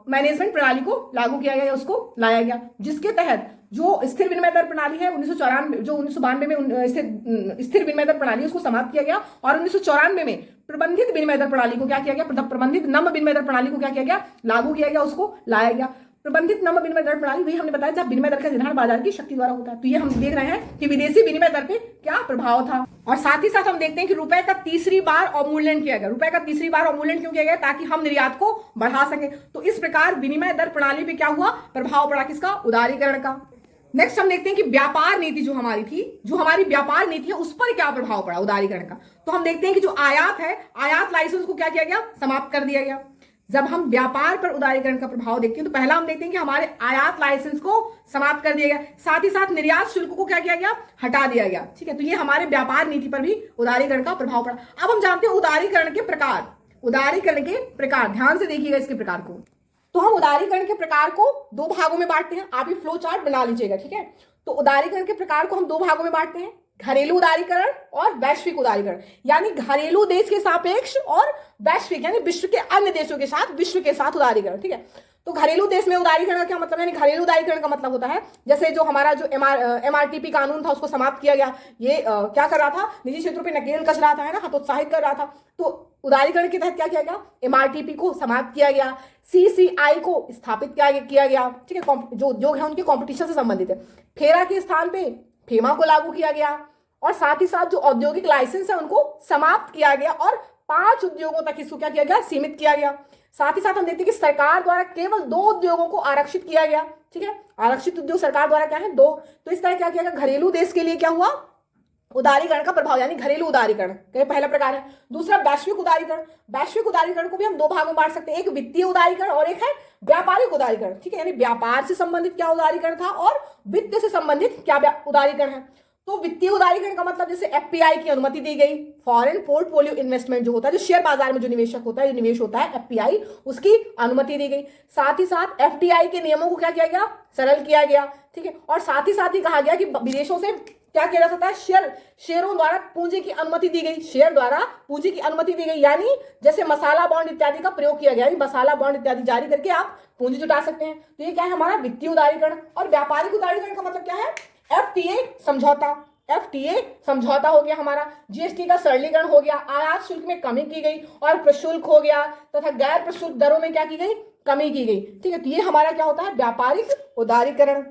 मैनेजमेंट प्रणाली को लागू किया गया, उसको लाया गया, जिसके तहत जो स्थिर विनिमय दर प्रणाली है 1992 में स्थिर विनिमय दर प्रणाली उसको समाप्त किया गया। और 1994 में प्रबंधित विनिमय दर प्रणाली को क्या किया गया, प्रबंधित नम्र विनिमय दर प्रणाली को क्या किया गया, लागू किया गया, उसको लाया गया। प्रबंधित नम्र विनिमय दर प्रणाली वही हमने बताया जब विनिमय दर का निर्धारण बाजार की शक्ति द्वारा होता है। तो ये हम देख रहे हैं कि विदेशी विनिमय दर पे क्या प्रभाव था। और साथ ही साथ हम देखते हैं कि रुपए का तीसरी बार अवमूल्यन किया गया। रुपए का तीसरी बार अवमूल्यन क्यों किया गया, ताकि हम निर्यात को बढ़ा सके। तो इस प्रकार विनिमय दर प्रणाली पे क्या हुआ, प्रभाव पड़ा किसका, उदारीकरण का। नेक्स्ट हम देखते हैं कि व्यापार नीति जो हमारी व्यापार नीति है उस पर क्या प्रभाव पड़ा उदारीकरण का। तो हम देखते हैं कि जो आयात है, आयात लाइसेंस को क्या किया गया, समाप्त कर दिया गया। जब हम व्यापार पर उदारीकरण का प्रभाव देखते हैं तो पहला हम देखते हैं कि हमारे आयात लाइसेंस को समाप्त कर दिया गया, साथ ही साथ निर्यात शुल्क को क्या किया गया, हटा दिया गया, ठीक है। तो ये हमारे व्यापार नीति पर भी उदारीकरण का प्रभाव पड़ा। अब हम जानते हैं उदारीकरण के प्रकार, ध्यान से देखिएगा इसके प्रकार को। तो हम उदारीकरण के प्रकार को 2 भागों में बांटते हैं, आप ये फ्लो चार्ट बना लीजिएगा, ठीक है। तो उदारीकरण के प्रकार को हम 2 भागों में बांटते हैं, घरेलू उदारीकरण और वैश्विक उदारीकरण, यानी घरेलू देश के सापेक्ष और वैश्विक यानी विश्व के अन्य देशों के साथ, विश्व के साथ उदारीकरण, ठीक है। तो घरेलू देश में उदारीकरण का क्या मतलब है? घरेलू उदारीकरण का मतलब होता है जैसे जो हमारा जो MRTP कानून था उसको समाप्त किया गया। ये क्या कर रहा था? निजी क्षेत्रों पे नकेल कस रहा था, है ना, हतोत्साहित कर रहा था। तो उदारीकरण के तहत क्या किया गया? MRTP को समाप्त किया गया, CCI को स्थापित किया गया, ठीक है, जो उद्योग है उनके कॉम्पिटिशन से संबंधित है। फेरा के स्थान पे फेमा को लागू किया गया और साथ ही साथ जो औद्योगिक लाइसेंस है उनको समाप्त किया गया और 5 उद्योगों तक इसको क्या किया गया? सीमित किया गया। साथ ही साथ हम देखते हैं कि सरकार द्वारा केवल 2 उद्योगों को आरक्षित किया गया, ठीक है, आरक्षित उद्योग सरकार द्वारा क्या है? 2। तो इस तरह क्या किया गया? घरेलू देश के लिए क्या हुआ? उदारीकरण का प्रभाव, यानी घरेलू उदारीकरण का पहला प्रकार है। दूसरा वैश्विक उदारीकरण। वैश्विक उदारीकरण को भी हम 2 भागों में बांट सकते हैं, एक वित्तीय उदारीकरण और एक है व्यापारिक उदारीकरण, ठीक है, यानी व्यापार से संबंधित क्या उदारीकरण था और वित्त से संबंधित क्या उदारीकरण है। तो वित्तीय उदारीकरण का मतलब जैसे FPI की अनुमति दी गई, फॉरेन पोर्टफोलियो इन्वेस्टमेंट जो होता है, जो शेयर बाजार में जो निवेशक होता है, जो निवेश होता है, FPI, उसकी अनुमति दी गई। साथ ही साथ FDI के नियमों को क्या किया गया? सरल किया गया, ठीक है, और साथ ही कहा गया कि विदेशों से क्या किया जा सकता है? शेयरों द्वारा पूंजी की अनुमति दी गई, शेयर द्वारा पूंजी की अनुमति दी गई, यानी जैसे मसाला बॉन्ड इत्यादि का प्रयोग किया गया, मसाला बॉन्ड इत्यादि जारी करके आप पूंजी जुटा सकते हैं। तो ये क्या है? हमारा वित्तीय उदारीकरण। और व्यापारिक उदारीकरण का मतलब क्या है? FTA समझौता। FTA समझौता हो गया हमारा, GST का सरलीकरण हो गया, आयात शुल्क में कमी की गई और प्रशुल्क हो गया तथा गैर प्रशुल्क दरों में क्या की गई? कमी की गई, ठीक है। तो ये हमारा क्या होता है? व्यापारिक उदारीकरण।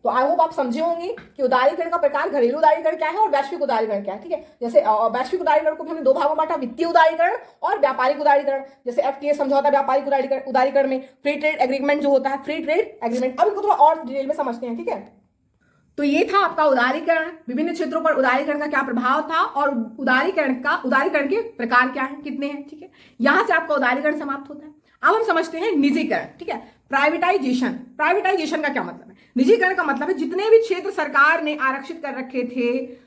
तो आई होप आप समझे होंगे कि उदारीकरण का प्रकार घरेलू उदारीकरण क्या है और वैश्विक उदारीकरण क्या है, ठीक है। जैसे वैश्विक उदारीकरण को भी हमने 2 भागों में बांटा, वित्तीय उदारीकरण और व्यापारिक उदारीकरण। जैसे FTA समझौता व्यापारिक उदारीकरण में, फ्री ट्रेड एग्रीमेंट जो होता है, फ्री ट्रेड एग्रीमेंट। अब इनको थोड़ा और डिटेल में समझते हैं, ठीक है। तो ये था आपका उदारीकरण, विभिन्न क्षेत्रों पर उदारीकरण का क्या प्रभाव था और उदारीकरण के प्रकार क्या है, कितने हैं, ठीक है। यहां से आपका उदारीकरण समाप्त होता है। अब हम समझते हैं निजीकरण, ठीक है, प्राइवेटाइजेशन। प्राइवेटाइजेशन का क्या मतलब है? निजीकरण का मतलब है जितने भी क्षेत्र सरकार ने आरक्षित कर रखे थे,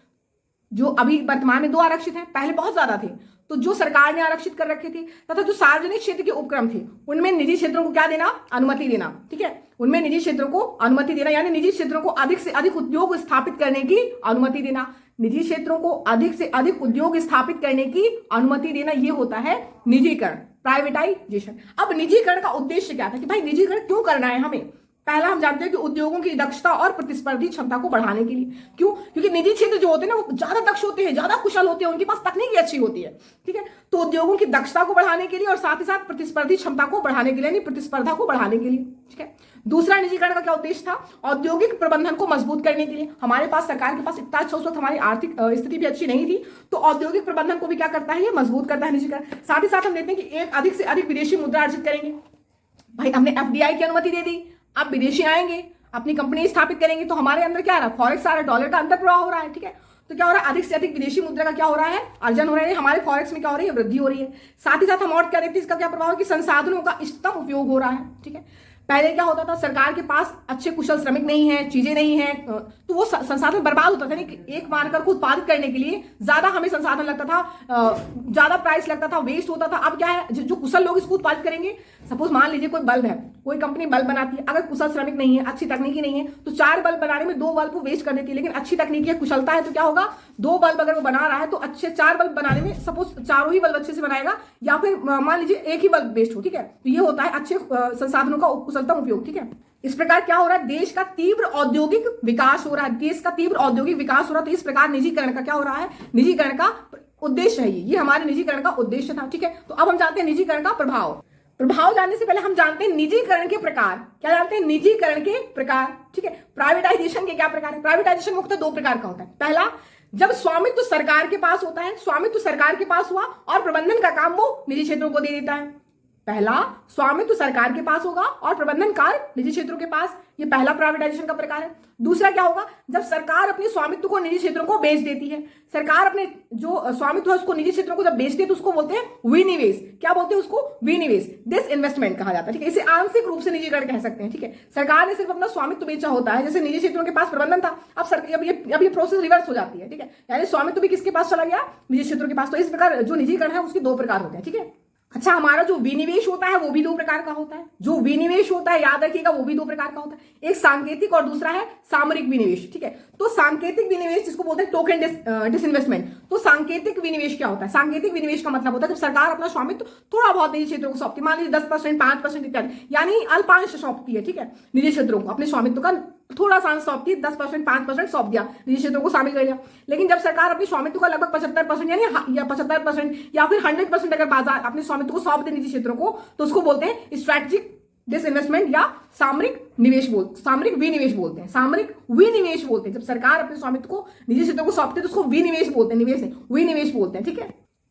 जो अभी वर्तमान में 2 आरक्षित हैं, पहले बहुत ज्यादा थे, तो जो सरकार ने आरक्षित कर रखे थे तथा जो सार्वजनिक क्षेत्र के उपक्रम थे उनमें निजी क्षेत्रों को क्या देना? अनुमति देना, ठीक है, उनमें निजी क्षेत्रों को अनुमति देना, यानी निजी क्षेत्रों को अधिक से अधिक उद्योग स्थापित करने की अनुमति देना। निजी क्षेत्रों को अधिक से अधिक उद्योग स्थापित करने की अनुमति देना, ये होता है निजीकरण, प्राइवेटाइजेशन। अब निजीकरण का उद्देश्य क्या था कि भाई निजीकरण क्यों करना है हमें? पहला हम जानते हैं कि उद्योगों की दक्षता और प्रतिस्पर्धी क्षमता को बढ़ाने के लिए। क्यों? क्योंकि निजी क्षेत्र जो होते हैं ना वो ज्यादा दक्ष होते हैं, ज्यादा कुशल होते हैं, उनके पास तकनीकी अच्छी होती है, ठीक है। तो उद्योगों की दक्षता को बढ़ाने के लिए और साथ ही साथ प्रतिस्पर्धी क्षमता को बढ़ाने के लिए, यानी प्रतिस्पर्धा को बढ़ाने के लिए, ठीक है। दूसरा निजीकरण का क्या उद्देश्य था? औद्योगिक प्रबंधन को मजबूत करने के लिए। हमारे पास सरकार के पास इतना अच्छा, उस वक्त हमारी आर्थिक स्थिति भी अच्छी नहीं थी, तो औद्योगिक प्रबंधन को भी क्या करता है? ये मजबूत करता है निजीकरण। साथ ही साथ हम देखते हैं कि एक अधिक से अधिक विदेशी मुद्रा अर्जित करेंगे। भाई हमने FDI की अनुमति दे दी, अब विदेशी आएंगे, अपनी कंपनी स्थापित करेंगे, तो हमारे अंदर क्या आ रहा है? फॉरेक्स आ रहा है, डॉलर का अंतर प्रवाह हो रहा है, ठीक है। तो क्या हो रहा है? अधिक से अधिक विदेशी मुद्रा का क्या हो रहा है? अर्जन हो रहा है, हमारे फॉरेक्स में क्या हो रही है? वृद्धि हो रही है। साथ ही साथ हम और क्या देखते हैं, इसका क्या प्रभाव है कि संसाधनों का इष्टतम उपयोग हो रहा है, ठीक है। पहले क्या होता था? सरकार के पास अच्छे कुशल श्रमिक नहीं है, चीजें नहीं है, तो वो संसाधन बर्बाद होता था। एक मार्कर को उत्पादित करने के लिए ज्यादा हमें संसाधन लगता था, ज्यादा प्राइस लगता था, वेस्ट होता था। अब क्या है? जो कुशल लोग इसको उत्पादित करेंगे, सपोज मान लीजिए कोई बल्ब है, कोई कंपनी बल्ब बनाती है, अगर कुशल श्रमिक नहीं है, अच्छी तकनीकी नहीं है, तो 4 बल्ब बनाने में 2 बल्ब को वेस्ट कर देती है। लेकिन अच्छी तकनीकी है, कुशलता है, तो क्या होगा? 2 बल्ब अगर वो बना रहा है तो अच्छे 4 बल्ब बनाने में सपोज चारों ही बल्ब अच्छे से बनाएगा, या फिर मान लीजिए एक ही बल्ब वेस्ट हो, ठीक है। तो ये होता है अच्छे संसाधनों का कुशलतम उपयोग, ठीक है। इस प्रकार क्या हो रहा है? देश का तीव्र औद्योगिक विकास हो रहा है, देश का तीव्र औद्योगिक विकास हो रहा है। तो इस प्रकार निजीकरण का क्या हो रहा है? निजीकरण का उद्देश्य है, ये हमारे निजीकरण का उद्देश्य था, ठीक है। तो अब हम जानते हैं निजीकरण का प्रभाव जानने से पहले हम जानते हैं निजीकरण के प्रकार। क्या जानते हैं? निजीकरण के प्रकार, ठीक है। प्राइवेटाइजेशन के क्या प्रकार है? प्राइवेटाइजेशन मुख्यतः 2 प्रकार का होता है। पहला, जब स्वामित्व सरकार के पास होता है, स्वामित्व सरकार के पास हुआ और प्रबंधन का काम वो निजी क्षेत्रों को दे देता है। पहला, स्वामित्व सरकार के पास होगा और प्रबंधन कार्य निजी क्षेत्रों के पास, ये पहला प्राइवेटाइजेशन का प्रकार है। दूसरा क्या होगा? जब सरकार अपने स्वामित्व को निजी क्षेत्रों को बेच देती है। सरकार अपने जो स्वामित्व है उसको निजी क्षेत्रों को जब बेचती है तो उसको बोलते हैं विनिवेश। क्या बोलते हैं उसको? विनिवेश, डिसइन्वेस्टमेंट कहा जाता है, ठीक है। इसे आंशिक रूप से निजीकरण कह सकते हैं, ठीक है। सरकार ने सिर्फ अपना स्वामित्व बेचा होता है, जैसे निजी क्षेत्रों के पास प्रबंधन था, अब ये प्रोसेस रिवर्स हो जाती है, ठीक है। यानी स्वामित्व भी किसके पास चला गया? निजी क्षेत्रों के पास। तो इस प्रकार जो निजीकरण है उसके 2 प्रकार होते हैं, ठीक है। अच्छा, हमारा जो विनिवेश होता है वो भी दो प्रकार का होता है। जो विनिवेश होता है याद रखिएगा वो भी दो प्रकार का होता है, एक सांकेतिक और दूसरा है सामरिक विनिवेश। ठीक है, तो सांकेतिक विनिवेश जिसको बोलते हैं टोकन डिसइन्वेस्टमेंट। तो सांकेतिक विनिवेश क्या होता है? सांकेतिक विनिवेश का मतलब होता है जब सरकार अपना स्वामित्व थोड़ा बहुत निजी क्षेत्रों को सौंपती है, मान लीजिए 10%, 5% इत्यादि, यानी अल्पांश सौंपती है। ठीक है, निजी क्षेत्रों को अपने स्वामित्व का थोड़ा सा सौंपती है, 10%, 5% सौंप दिया, निजी क्षेत्रों को शामिल कर लिया। लेकिन जब सरकार अपनी स्वामित्व का लगभग 75% यानी या 75% या फिर 100% अगर बाजार अपने स्वामित्व को सौंप दे निजी क्षेत्रों को, तो उसको बोलते हैं स्ट्रैटेजिक डिसइन्वेस्टमेंट या सामरिक विनिवेश बोलते हैं। सामरिक विनिवेश बोलते हैं जब सरकार अपने स्वामित्व को निजी क्षेत्रों को सौंपते है, तो उसको विनिवेश बोलते हैं, निवेश नहीं, विनिवेश बोलते हैं। ठीक है,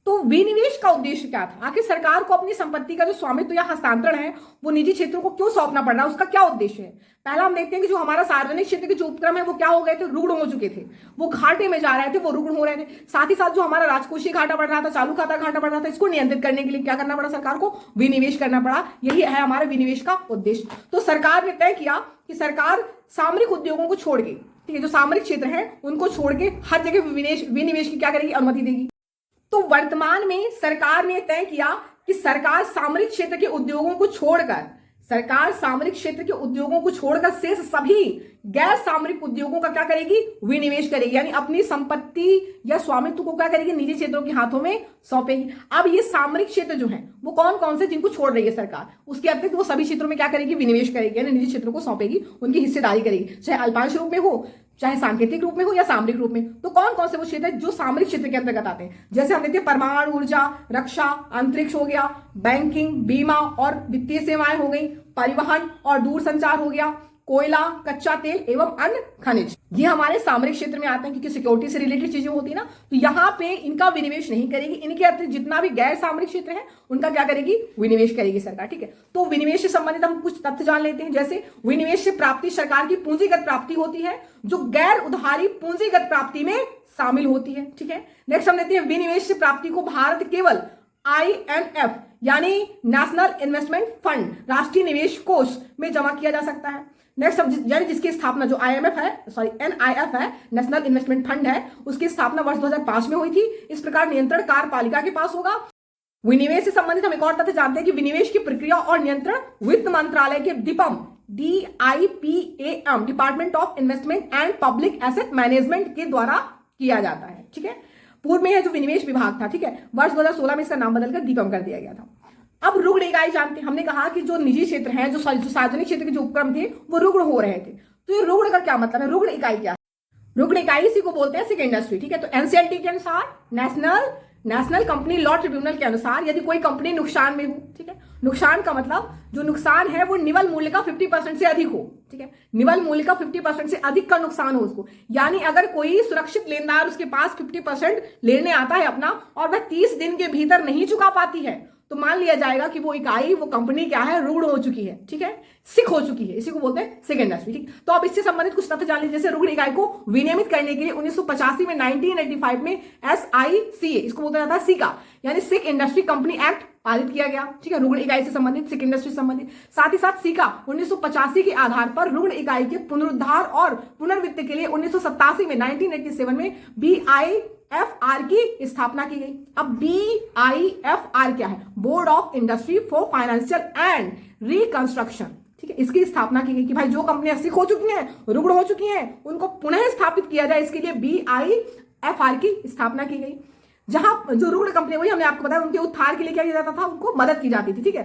तो विनिवेश का उद्देश्य क्या था? आखिर सरकार को अपनी संपत्ति का जो स्वामित्व या हस्तांतरण है वो निजी क्षेत्रों को क्यों सौंपना पड़ रहा है, उसका क्या उद्देश्य है? पहला हम देखते हैं कि जो हमारा सार्वजनिक क्षेत्र के जो उपक्रम है वो क्या हो गए थे, रुग्ण हो चुके थे, वो घाटे में जा रहे थे, वो रुग्ण हो रहे थे। साथ ही साथ जो हमारा राजकोषीय घाटा बढ़ रहा था, चालू खाता घाटा बढ़ रहा था, इसको नियंत्रित करने के लिए क्या करना पड़ा सरकार को? विनिवेश करना पड़ा। यही है हमारे विनिवेश का उद्देश्य। तो सरकार ने तय किया कि सरकार सामरिक उद्योगों को छोड़ के, ठीक है, जो सामरिक क्षेत्र है उनको छोड़ के हर जगह विनिवेश की क्या करेगी? अनुमति देगी। तो वर्तमान में सरकार ने तय किया कि सरकार सामरिक क्षेत्र के उद्योगों को छोड़कर शेष सभी गैर सामरिक उद्योगों का क्या करेगी? विनिवेश करेगी, यानी अपनी संपत्ति या स्वामित्व को क्या करेगी? निजी क्षेत्रों के हाथों में सौंपेगी। अब ये सामरिक क्षेत्र जो है वो कौन कौन से जिनको छोड़ रही है सरकार, उसके अतिरिक्त वो सभी क्षेत्रों में क्या करेगी? विनिवेश करेगी, यानी निजी क्षेत्रों को सौंपेगी, उनकी हिस्सेदारी करेगी, चाहे अल्पांश रूप में हो, चाहे सांकेतिक रूप में हो या सामरिक रूप में। तो कौन कौन से वो क्षेत्र है जो सामरिक क्षेत्र के अंतर्गत आते हैं? जैसे हम देखते हैं परमाणु ऊर्जा, रक्षा, अंतरिक्ष हो गया, बैंकिंग, बीमा और वित्तीय सेवाएं हो गई, परिवहन और दूरसंचार हो गया, कोयला, कच्चा तेल एवं अन्य खनिज, ये हमारे सामरिक क्षेत्र में आते हैं क्योंकि सिक्योरिटी से रिलेटेड चीजें होती है ना। तो यहाँ पे इनका विनिवेश नहीं करेगी, इनके अतिरिक्त जितना भी गैर सामरिक क्षेत्र है उनका क्या करेगी? विनिवेश करेगी सरकार। ठीक है, तो विनिवेश से संबंधित हम कुछ तथ्य जान लेते हैं। जैसे विनिवेश से प्राप्ति सरकार की पूंजीगत प्राप्ति होती है जो गैर उधारी पूंजीगत प्राप्ति में शामिल होती है। ठीक है, नेक्स्ट हम लेते हैं विनिवेश से प्राप्ति को भारत केवल INF यानी नेशनल इन्वेस्टमेंट फंड, राष्ट्रीय निवेश कोष में जमा किया जा सकता है। नेक्स्ट यानी जिसकी स्थापना जो NIF है, नेशनल इन्वेस्टमेंट फंड है, उसकी स्थापना वर्ष 2005 में हुई थी। इस प्रकार नियंत्रण कार्यपालिका के पास होगा। विनिवेश से संबंधित हम एक और तथ्य जानते हैं कि विनिवेश की प्रक्रिया और नियंत्रण वित्त मंत्रालय के DIPAM department of investment and public asset management के द्वारा किया जाता है। ठीक है, पूर्व में है जो विनिवेश विभाग था, ठीक है, वर्ष 2016 में इसका नाम बदलकर DIPAM कर दिया गया था। अब रुग्ण इकाई जानते हैं, हमने कहा कि जो निजी क्षेत्र है, जो सार्वजनिक क्षेत्र के जो उपक्रम थे वो रुग्ण हो रहे थे। तो ये रुग्ण का क्या मतलब है? रुग्ण इकाई क्या है? रुग्ण इकाई इसी को बोलते हैं सिक इंडस्ट्री। ठीक है, तो NCLT के अनुसार नेशनल कंपनी लॉ ट्रिब्यूनल के अनुसार यदि कोई कंपनी नुकसान में हो, ठीक है, नुकसान का मतलब जो नुकसान है वो निवल मूल्य का 50% से अधिक हो। ठीक है, निवल मूल्य का 50% से अधिक का नुकसान हो उसको, यानी अगर कोई सुरक्षित लेनदार उसके पास 50% लेने आता है अपना और वह 30 दिन के भीतर नहीं चुका पाती है, तो मान लिया जाएगा कि वो इकाई, वो कंपनी क्या है? रुग्ण हो चुकी है। ठीक है, सिक हो चुकी है, इसी को बोलते हैं सिक इंडस्ट्री। ठीक, तो अब इससे संबंधित कुछ तथ्य जान लीजिए। जैसे रुग्ण इकाई को विनियमित करने के लिए 1985 में 1985 में SICA, इसको बोलता जाता है सिका, यानी सिक इंडस्ट्री कंपनी एक्ट पारित किया गया। ठीक है, रुग्ण इकाई से संबंधित, सिक इंडस्ट्री से संबंधित। साथ ही साथ सिका 1985 के आधार पर रुग्ण इकाई के पुनरुद्धार और पुनर्वित्त के लिए 1987 में 1987 में BIFR की स्थापना की गई। अब BIFR क्या है? Board of industry for financial and reconstruction. ठीक है, इसकी स्थापना की गई कि भाई जो कंपनियां सिक हो चुकी हैं, रुग्ण हो चुकी हैं, उनको पुनः स्थापित किया जाए, इसके लिए BIFR की स्थापना की गई। जहां जो रुग्ण कंपनी, वही हमने आपको बताया, उनके उत्थान के लिए क्या किया जाता था? उनको मदद की जाती थी। ठीक है,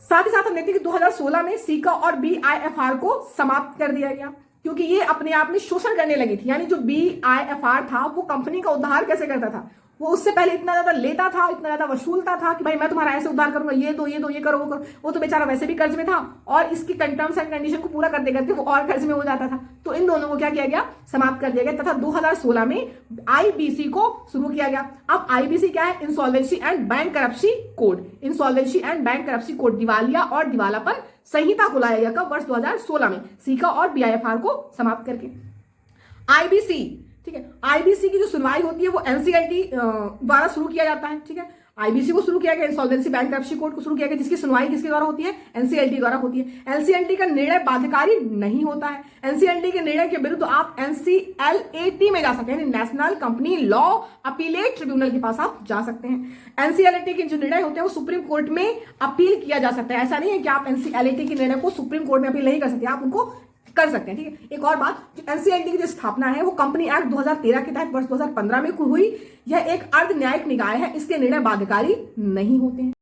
साथ ही साथ हम देखते हैं कि 2016 में सिका और BIFR को समाप्त कर दिया गया क्योंकि ये अपने आप में शोषण करने लगी थी। यानी जो BIFR था वो कंपनी का उद्धार कैसे करता था? वो उससे पहले इतना ज्यादा लेता था, इतना ज्यादा वसूलता था कि भाई मैं तुम्हारा ऐसे उद्धार करूंगा, ये दो, ये करो, वो करो। वो तो बेचारा वैसे भी कर्ज में था और इसकी टर्म्स एंड कंडीशन को पूरा करते करते वो और कर्ज में हो जाता था। तो इन दोनों को क्या किया गया? समाप्त कर दिया गया तथा 2016 में IBC को शुरू किया गया। अब IBC क्या है? Insolvency and bankruptcy code. Insolvency and bankruptcy code, दिवालिया और दिवालापन संहिता को लाया गया कब? वर्ष 2016 में, सिका और BIFR को समाप्त करके। IBC, ठीक है, IBC की जो सुनवाई होती है वो NCLT द्वारा शुरू किया जाता है। ठीक है, आईबीसी को शुरू किया गया, इंसॉल्वेंसी बैंक्रप्सी कोड को शुरू किया गया, जिसकी सुनवाई किसके द्वारा होती है, एनसीएलटी द्वारा होती है। एनसीएलटी का निर्णय बाध्यकारी नहीं होता है। एनसीएलटी के निर्णय के विरुद्ध आप एनसीएलएटी में जा सकते हैं, national company law appellate tribunal के पास आप जा सकते हैं। एनसीएलएटी के जो निर्णय होते हैं वो सुप्रीम कोर्ट में अपील किया जा सकता है। ऐसा नहीं है कि आप एनसीएलएटी के निर्णय को सुप्रीम कोर्ट में अपील नहीं कर सकते, आप उनको कर सकते हैं, ठीक है। एक और बात, जो एनसीएलटी की जो स्थापना है वो कंपनी एक्ट 2013 के तहत वर्ष 2015 में हुई। यह एक अर्ध न्यायिक निकाय है, इसके निर्णय बाध्यकारी नहीं होते हैं।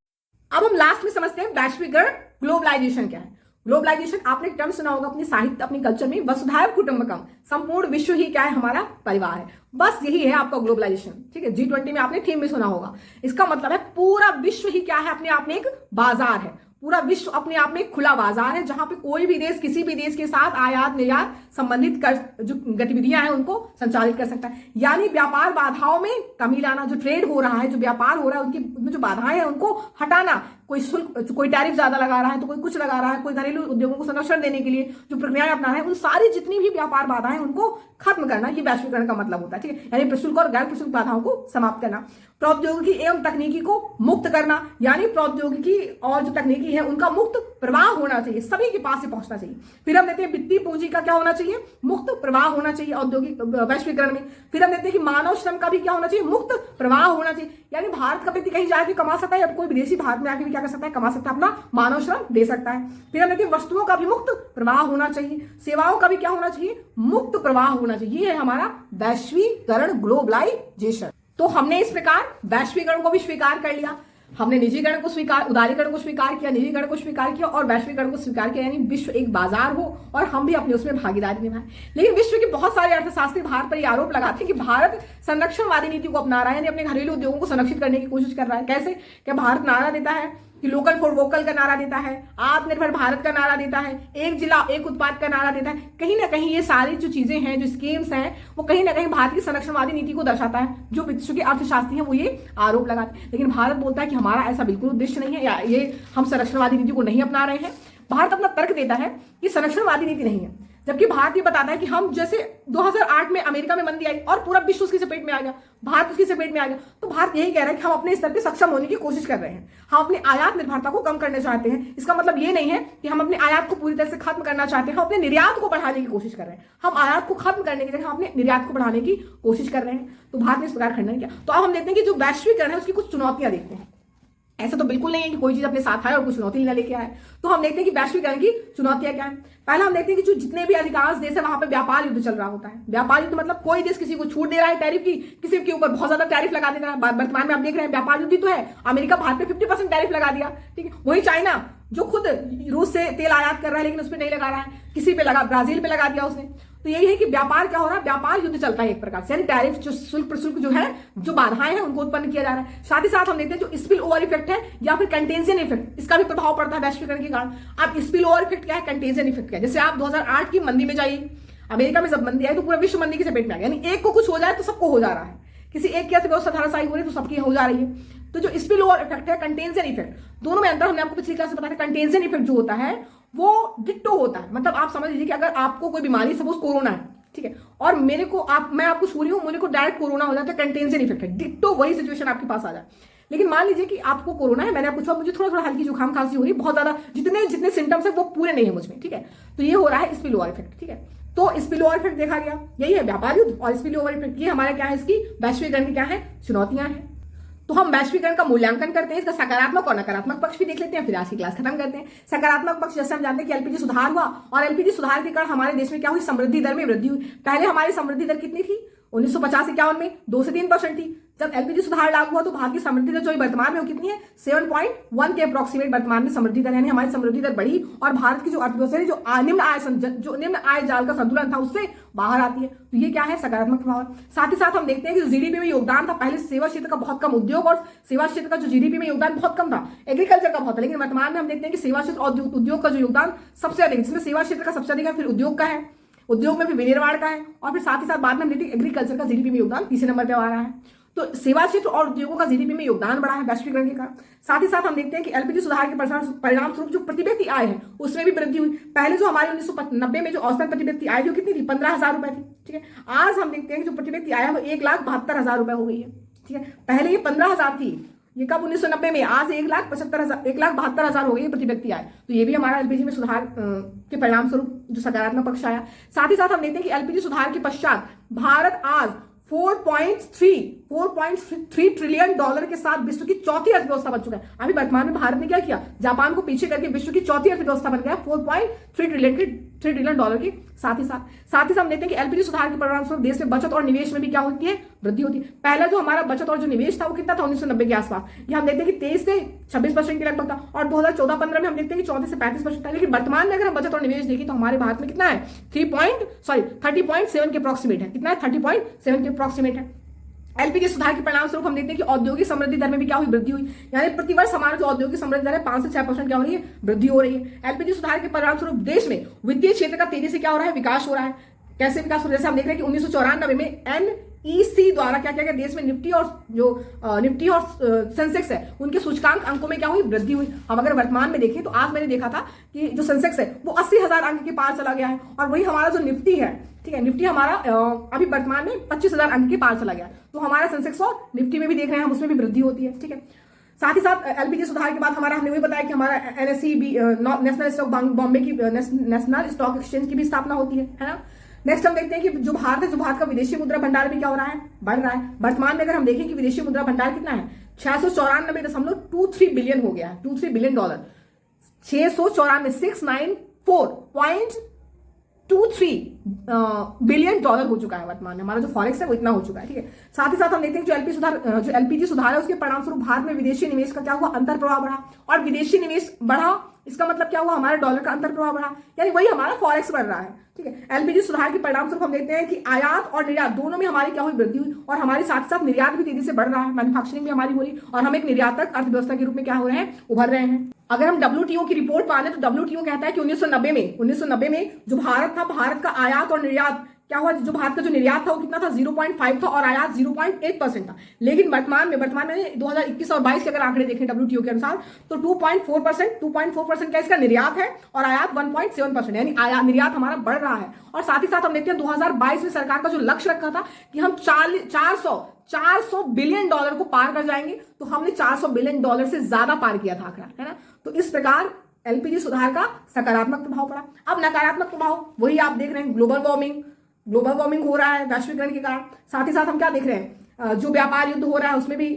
अब हम लास्ट में समझते हैं वैश्वीकरण, ग्लोबलाइजेशन क्या है। ग्लोबलाइजेशन आपने टर्म सुना होगा अपनी साहित्य, अपनी कल्चर में, वसुधैव कुटुंबकम, संपूर्ण विश्व ही क्या है, हमारा परिवार है। बस यही है आपका ग्लोबलाइजेशन, ठीक है। G20 में आपने थीम भी सुना होगा। इसका मतलब है पूरा विश्व ही क्या है, अपने आप में एक बाजार है। पूरा विश्व अपने आप में एक खुला बाजार है, जहां पे कोई भी देश किसी भी देश के साथ आयात निर्यात संबंधित जो गतिविधियां हैं उनको संचालित कर सकता है। यानी व्यापार बाधाओं में कमी लाना, जो ट्रेड हो रहा है, जो व्यापार हो रहा है, उनकी जो बाधाएं हैं उनको हटाना। कोई शुल्क, कोई टैरिफ ज्यादा लगा रहा है तो कोई कुछ लगा रहा है, कोई घरेलू उद्योगों को संरक्षण देने के लिए जो प्रक्रियाएं अपना रहे हैं, उन सारी जितनी भी व्यापार बाधाएं उनको खत्म करना, ये वैश्वीकरण का मतलब होता है, ठीक है। यानी प्रशुल्क और गैर प्रशुल्क बाधाओं को समाप्त करना। प्रौद्योगिकी एवं तकनीकी को मुक्त करना, यानी प्रौद्योगिकी और जो तकनीकी है उनका मुक्त प्रवाह होना चाहिए, सभी के पास से पहुंचना चाहिए। फिर हम देखते हैं वित्तीय पूंजी का क्या होना चाहिए, मुक्त प्रवाह होना चाहिए औद्योगिक वैश्वीकरण में। फिर हम देखते हैं कि मानव श्रम का भी क्या होना चाहिए, मुक्त प्रवाह होना चाहिए। यानी भारत का व्यक्ति कहीं जाके कमा सकता है, या कोई विदेशी भारत में आके भी क्या कर सकता है, कमा सकता है, अपना मानव श्रम दे सकता है। फिर हम देखते हैं वस्तुओं का भी मुक्त प्रवाह होना चाहिए, सेवाओं का भी क्या होना चाहिए, मुक्त प्रवाह होना चाहिए। ये है हमारा वैश्वीकरण, ग्लोबलाइजेशन। तो हमने इस प्रकार वैश्वीकरण को भी स्वीकार कर लिया। हमने निजीकरण को स्वीकार, उदारीकरण को स्वीकार किया, निजीकरण को स्वीकार किया और वैश्वीकरण को स्वीकार किया, यानी विश्व एक बाजार हो और हम भी अपने उसमें भागीदारी निभाएं। लेकिन विश्व के बहुत सारे अर्थशास्त्री भारत पर ये आरोप लगाते हैं कि भारत संरक्षणवादी नीति को अपना रहा है, यानी अपने घरेलू उद्योगों को संरक्षित करने की कोशिश कर रहा है। कैसे? क्या भारत नारा देता है कि लोकल फॉर वोकल का नारा देता है, आत्मनिर्भर भारत का नारा देता है, एक जिला एक उत्पाद का नारा देता है। कहीं ना कहीं ये सारी जो चीजें हैं, जो स्कीम्स हैं, वो कहीं ना कहीं भारत की संरक्षणवादी नीति को दर्शाता है। जो विश्व के अर्थशास्त्री हैं वो ये आरोप लगाते हैं। लेकिन भारत बोलता है कि हमारा ऐसा बिल्कुल उद्देश्य नहीं है, या ये हम संरक्षणवादी नीति को नहीं अपना रहे हैं। भारत अपना तर्क देता है कि संरक्षणवादी नीति नहीं है, जबकि भारत ये बताता है कि हम जैसे 2008 में अमेरिका में मंदी आई और पूरा विश्व उसकी चपेट में आ गया, भारत उसकी चपेट में आ गया, तो भारत यही कह रहा है कि हम अपने स्तर पे सक्षम होने की कोशिश कर रहे हैं, हम अपनी आयात निर्भरता को कम करना चाहते हैं। इसका मतलब ये नहीं है कि हम अपने आयात को पूरी तरह से खत्म करना चाहते हैं, हम अपने निर्यात को बढ़ाने की कोशिश कर रहे हैं। हम आयात को खत्म करने की जगह हम अपने निर्यात को बढ़ाने की कोशिश कर रहे हैं। तो भारत ने इस प्रकार खंडन किया। तो अब हम देखते हैं कि जो वैश्वीकरण है उसकी कुछ चुनौतियां देखते हैं। ऐसा तो बिल्कुल नहीं है कि कोई चीज अपने साथ आए और कुछ चुनौती ना लेके आए। तो हम देखते हैं कि वैश्वीकरण की चुनौतियां क्या है। पहला हम देखते हैं कि जो जितने भी अधिकांश देश है वहां पे व्यापार युद्ध चल रहा होता है। व्यापार युद्ध मतलब कोई देश किसी को छूट दे रहा है टैरिफ की, किसी के ऊपर बहुत ज्यादा टैरिफ लगा दे रहा है। वर्तमान में आप देख रहे हैं व्यापार युद्ध तो है, अमेरिका भारत पे 50% टैरिफ लगा दिया, ठीक है। वही चाइना जो खुद रूस से तेल आयात कर रहा है लेकिन उस पर नहीं लगा रहा है, किसी पे लगा, ब्राजील पे लगा दिया उसने। तो यही है कि व्यापार क्या हो रहा है, व्यापार युद्ध चलता है एक प्रकार से, यानी टैरिफ जो शुल्क प्रशुल्क जो है, जो बाधाएं हैं उनको उत्पन्न किया जा रहा है। साथ ही साथ हम देखते हैं जो स्पिल ओवर इफेक्ट है या फिर कंटेंजन इफेक्ट, इसका भी प्रभाव पड़ता है वैश्वीकरण के कारण। अब स्पिल ओवर इफेक्ट क्या है, कंटेंजन इफेक्ट क्या है। जैसे आप 2008 की मंदी में जाइए, अमेरिका में जब मंदी आई तो पूरा विश्व मंदी की चपेट में आ गया, यानी एक को कुछ हो जाए तो सबको हो जा रहा है, किसी एक की अर्थव्यवस्था धराशायी हो रही है तो सबकी हो जा रही है। तो जो स्पिल ओवर इफेक्ट है, कंटेंजन इफेक्ट, दोनों में अंतर हमने आपको पिछली क्लास में बताया। कंटेंजन इफेक्ट जो होता है वो डिट्टो होता है, मतलब आप समझ लीजिए कि अगर आपको कोई बीमारी, सपोज कोरोना है, ठीक है, और मेरे को मैं आपको छू रही हूँ, मेरे को डायरेक्ट कोरोना हो जाता है, कंटेंजन इफेक्ट है। डिट्टो वही सिचुएशन आपके पास आ जाए। लेकिन मान लीजिए कि आपको कोरोना है, मैंने आपको छुआ, मुझे थोड़ा थोड़ा हल्की जुकाम खांसी हो रही है, बहुत ज्यादा जितने सिम्टम्स है वो पूरे नहीं है मुझमें, ठीक है। तो ये हो रहा है स्पिल ओवर इफेक्ट, ठीक है। तो स्पिल ओवर इफेक्ट देखा गया, यही है व्यापार युद्ध और स्पिल ओवर इफेक्ट। ये हमारे क्या है, इसकी वैश्वीकरण की क्या है, चुनौतियां हैं। तो हम वैश्वीकरण का मूल्यांकन करते हैं, इसका सकारात्मक और नकारात्मक पक्ष भी देख लेते हैं, फिर आज की क्लास खत्म करते हैं। सकारात्मक पक्ष जैसे हम जानते हैं कि एलपीजी सुधार हुआ, और एलपीजी सुधार के कारण हमारे देश में क्या हुई, समृद्धि दर में वृद्धि हुई। पहले हमारी समृद्धि दर कितनी थी, 1950-51 में 2 से 3% थी। जब एलपीजी सुधार लागू हुआ तो भारत की समृद्धि दर जो वर्तमान में वो कितनी है, 7.1 के अप्रोक्सीमेट वर्तमान में समृद्धि दर, यानी हमारी समृद्धि दर बढ़ी और भारत की जो अर्थव्यवस्था है, जो निम्न आय जाल का संतुलन था उससे बाहर आती है। तो ये क्या है, सकारात्मक प्रभाव। साथ ही साथ हम देखते हैं कि जो जीडीपी में योगदान था, पहले सेवा क्षेत्र का बहुत कम, उद्योग और सेवा क्षेत्र का जो जीडीपी में योगदान बहुत कम था, एग्रीकल्चर का बहुत है, लेकिन वर्तमान में हम देखते हैं कि सेवा क्षेत्र और उद्योग का जो योगदान सबसे अधिक, जिसमें सेवा क्षेत्र का सबसे अधिक है, फिर उद्योग का है, उद्योग में भी विनिर्माण का है, और फिर साथ ही साथ बाद में हम देखते हैं एग्रीकल्चर का जीडीपी में योगदान तीसरे नंबर पे आ रहा है। तो सेवा क्षेत्र और उद्योगों का जीडीपी में योगदान बढ़ा है वैश्वीकरण के कारण। साथ ही साथ हम देखते हैं कि एलपीजी सुधार के परिणाम स्वरूप जो प्रति व्यक्ति आय है उसमें भी वृद्धि हुई। पहले जो हमारे 1990 में जो औसतन प्रति व्यक्ति आय जो कितनी थी, 15,000 रुपए थी, ठीक है। आज हम देखते हैं कि जो प्रति व्यक्ति आय है वो 1,72,000 रुपए हो गई है, ठीक है। पहले ये 15,000 थी, ये कब 1990 में, आज 1,72,000 हो गई प्रति व्यक्ति आय। तो ये भी हमारा एलपीजी में सुधार के परिणाम स्वरूप जो सकारात्मक पक्ष आया। साथ ही साथ हम देखते हैं कि एलपीजी सुधार के पश्चात भारत आज 4.3 ट्रिलियन डॉलर के साथ विश्व की चौथी अर्थव्यवस्था बन चुका है। अभी वर्तमान में भारत ने क्या किया, जापान को पीछे करके विश्व की चौथी अर्थव्यवस्था बन गया 4.3 ट्रिलियन डॉलर की। साथ ही साथ हम देखते हैं कि एलपीजी सुधार के परिणाम स्वरूप देश में बचत और निवेश में भी क्या होती है, वृद्धि होती है। पहला जो हमारा बचत और जो निवेश था वो कितना था 1990 के आसपास, ये हम देखते हैं कि 23 से 26% के लगभग था, और 2014-15 में हम देखते हैं कि 14 से 35% था। लेकिन वर्तमान में अगर हम बचत और निवेश देखें तो हमारे भारत में कितना है, 30.7 के अप्रॉक्सीमेट है। कितना है, 30.7 के अप्रॉक्सीमेट है। एलपीजी सुधार के परिणाम स्वरूप हम देखते हैं कि औद्योगिक समृद्धि दर में भी क्या हुई, वृद्धि हुई। यानी प्रतिवर्ष हमारा जो औद्योगिक समृद्धि दर है 5 से 6% क्या हो रही है, वृद्धि हो रही है। एलपीजी सुधार के परिणाम स्वरूप देश में वित्तीय क्षेत्र का तेजी से क्या हो रहा है, विकास हो रहा है। कैसे विकास हो रहा है, जैसे हम देख रहे हैं कि 1994 में एनईसी द्वारा क्या किया गया, देश में निफ्टी और सेंसेक्स है उनके सूचकांक अंकों में क्या हुई, वृद्धि हुई। हम अगर वर्तमान में देखें तो आज मैंने देखा था कि जो सेंसेक्स है वो 80,000 अंक के पार चला गया है, और वही हमारा जो निफ्टी है, ठीक है, निफ्टी हमारा अभी वर्तमान में 25,000 अंक के पार चला गया। तो हमारा सेंसेक्स और निफ्टी में भी देख रहे हैं हम, उसमें भी वृद्धि होती है। ठीक है, साथ ही साथ एलपीजी सुधार के बाद हमने वही बताया कि हमारा एनएसई नेशनल स्टॉक बॉम्बे की नेशनल स्टॉक एक्सचेंज की भी स्थापना होती है ना। नेक्स्ट हम देखते हैं कि जो भारत का विदेशी मुद्रा भंडार भी क्या हो रहा है, बढ़ रहा है। वर्तमान में अगर हम देखें कि विदेशी मुद्रा भंडार कितना है, 694.23 बिलियन हो गया है, 23 बिलियन डॉलर, 694.23 बिलियन डॉलर हो चुका है वर्तमान में। हमारा जो फॉरेक्स है वो इतना हो चुका है। ठीक है, साथ ही साथ हम देखते हैं जो एलपीजी सुधार है उसके परिणाम स्वरूप भारत में विदेशी निवेश का क्या हुआ, अंतर प्रवाह बढ़ा, और विदेशी निवेश बढ़ा इसका मतलब क्या हुआ, हमारा डॉलर का अंतर प्रवाह बढ़ा, यानी वही हमारा फॉरेक्स बढ़ रहा है। ठीक है, एलपीजी सुधार के परिणाम स्वरूप हम देखते हैं कि आयात और निर्यात दोनों में हमारी क्या हुई, वृद्धि हुई, और हमारे साथ साथ निर्यात भी तेजी से बढ़ रहा है, मैन्युफैक्चरिंग भी हमारी हो रही, और हम एक निर्यातक अर्थव्यवस्था के रूप में क्या हो रहे हैं, उभर रहे हैं। अगर हम WTO की रिपोर्ट माने तो WTO कहता है कि 1990 में जो भारत था, भारत का आयात और निर्यात क्या हुआ, जो भारत का जो निर्यात था वो कितना था, 0.5 था, और आयात 0.8% था। लेकिन वर्तमान में 2021 और 22 के अगर आंकड़े देखें WTO के अनुसार तो 2.4% क्या इसका निर्यात है, और आयात 1.7%, यानी निर्यात हमारा बढ़ रहा है। और साथ ही साथ हम देखते हैं 2022 में सरकार का जो लक्ष्य रखा था कि हम 400 बिलियन डॉलर को पार कर जाएंगे, तो हमने 400 बिलियन डॉलर से ज्यादा पार किया था आंकड़ा, है ना। तो इस प्रकार एलपीजी सुधार का सकारात्मक प्रभाव पड़ा। अब नकारात्मक प्रभाव वही आप देख रहे हैं, ग्लोबल वार्मिंग हो रहा है वैश्वीकरण के कारण। साथ ही साथ हम क्या देख रहे हैं, जो व्यापार युद्ध हो रहा है उसमें भी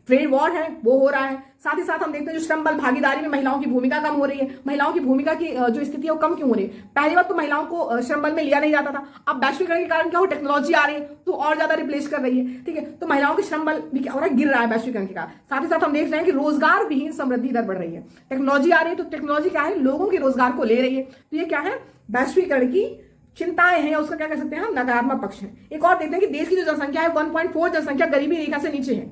ट्रेड वॉर है वो हो रहा है। साथ ही साथ हम देखते हैं जो श्रम बल भागीदारी में महिलाओं की भूमिका कम हो रही है। महिलाओं की भूमिका की जो स्थिति है वो कम क्यों हो रही है, पहली बात तो महिलाओं को श्रम बल में लिया नहीं जाता था, अब वैश्वीकरण के कारण क्या हो, टेक्नोलॉजी आ रही है तो और ज्यादा रिप्लेस कर रही है। ठीक है, तो महिलाओं के श्रम बल भी क्या हो रहा है, गिर रहा है वैश्वीकरण के कारण। साथ ही साथ हम देख रहे हैं कि रोजगार विहीन समृद्धि दर बढ़ रही है। टेक्नोलॉजी आ रही है तो टेक्नोलॉजी क्या है, लोगों के रोजगार को ले रही है, तो ये क्या है, वैश्वीकरण की चिंताएं हैं, उसका क्या कह सकते हैं हम, नकारात्मक पक्ष है। एक और देखते हैं कि देश की जो जनसंख्या है 1.4 जनसंख्या गरीबी रेखा से नीचे है,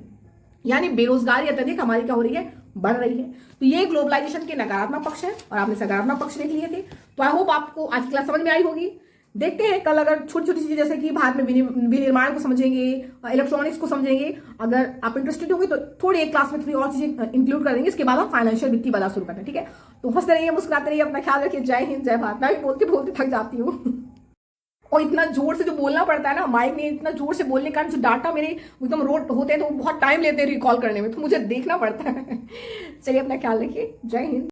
यानी बेरोजगारी अत्यधिक हमारी क्या हो रही है, बढ़ रही है। तो ये ग्लोबलाइजेशन के नकारात्मक पक्ष है, और आपने सकारात्मक पक्ष देख लिए थे। तो आई होप आपको आज की क्लास समझ में आई होगी। देखते हैं कल अगर छोटी छोटी चीजें जैसे कि भारत में विनिर्माण को समझेंगे, इलेक्ट्रॉनिक्स को समझेंगे, अगर आप इंटरेस्टेड होंगे तो थोड़ी एक क्लास में थोड़ी और चीजें इंक्लूड कर देंगे। इसके बाद हम फाइनेंशियल वित्तीय वाला शुरू करते हैं। ठीक है, तो हंसते रहिए, मुस्कुराते रहिए, अपना ख्याल रखिए। जय हिंद, जय भारत। मैं भी बोलते बोलते थक जाती हूँ और इतना जोर से जो बोलना पड़ता है ना, माइक में इतना जोर से बोलने के कारण जो डाटा मेरे एकदम रोड होते हैं तो बहुत टाइम लेते हैं रिकॉल करने में, तो मुझे देखना पड़ता है। चलिए, अपना ख्याल रखिए। जय हिंद।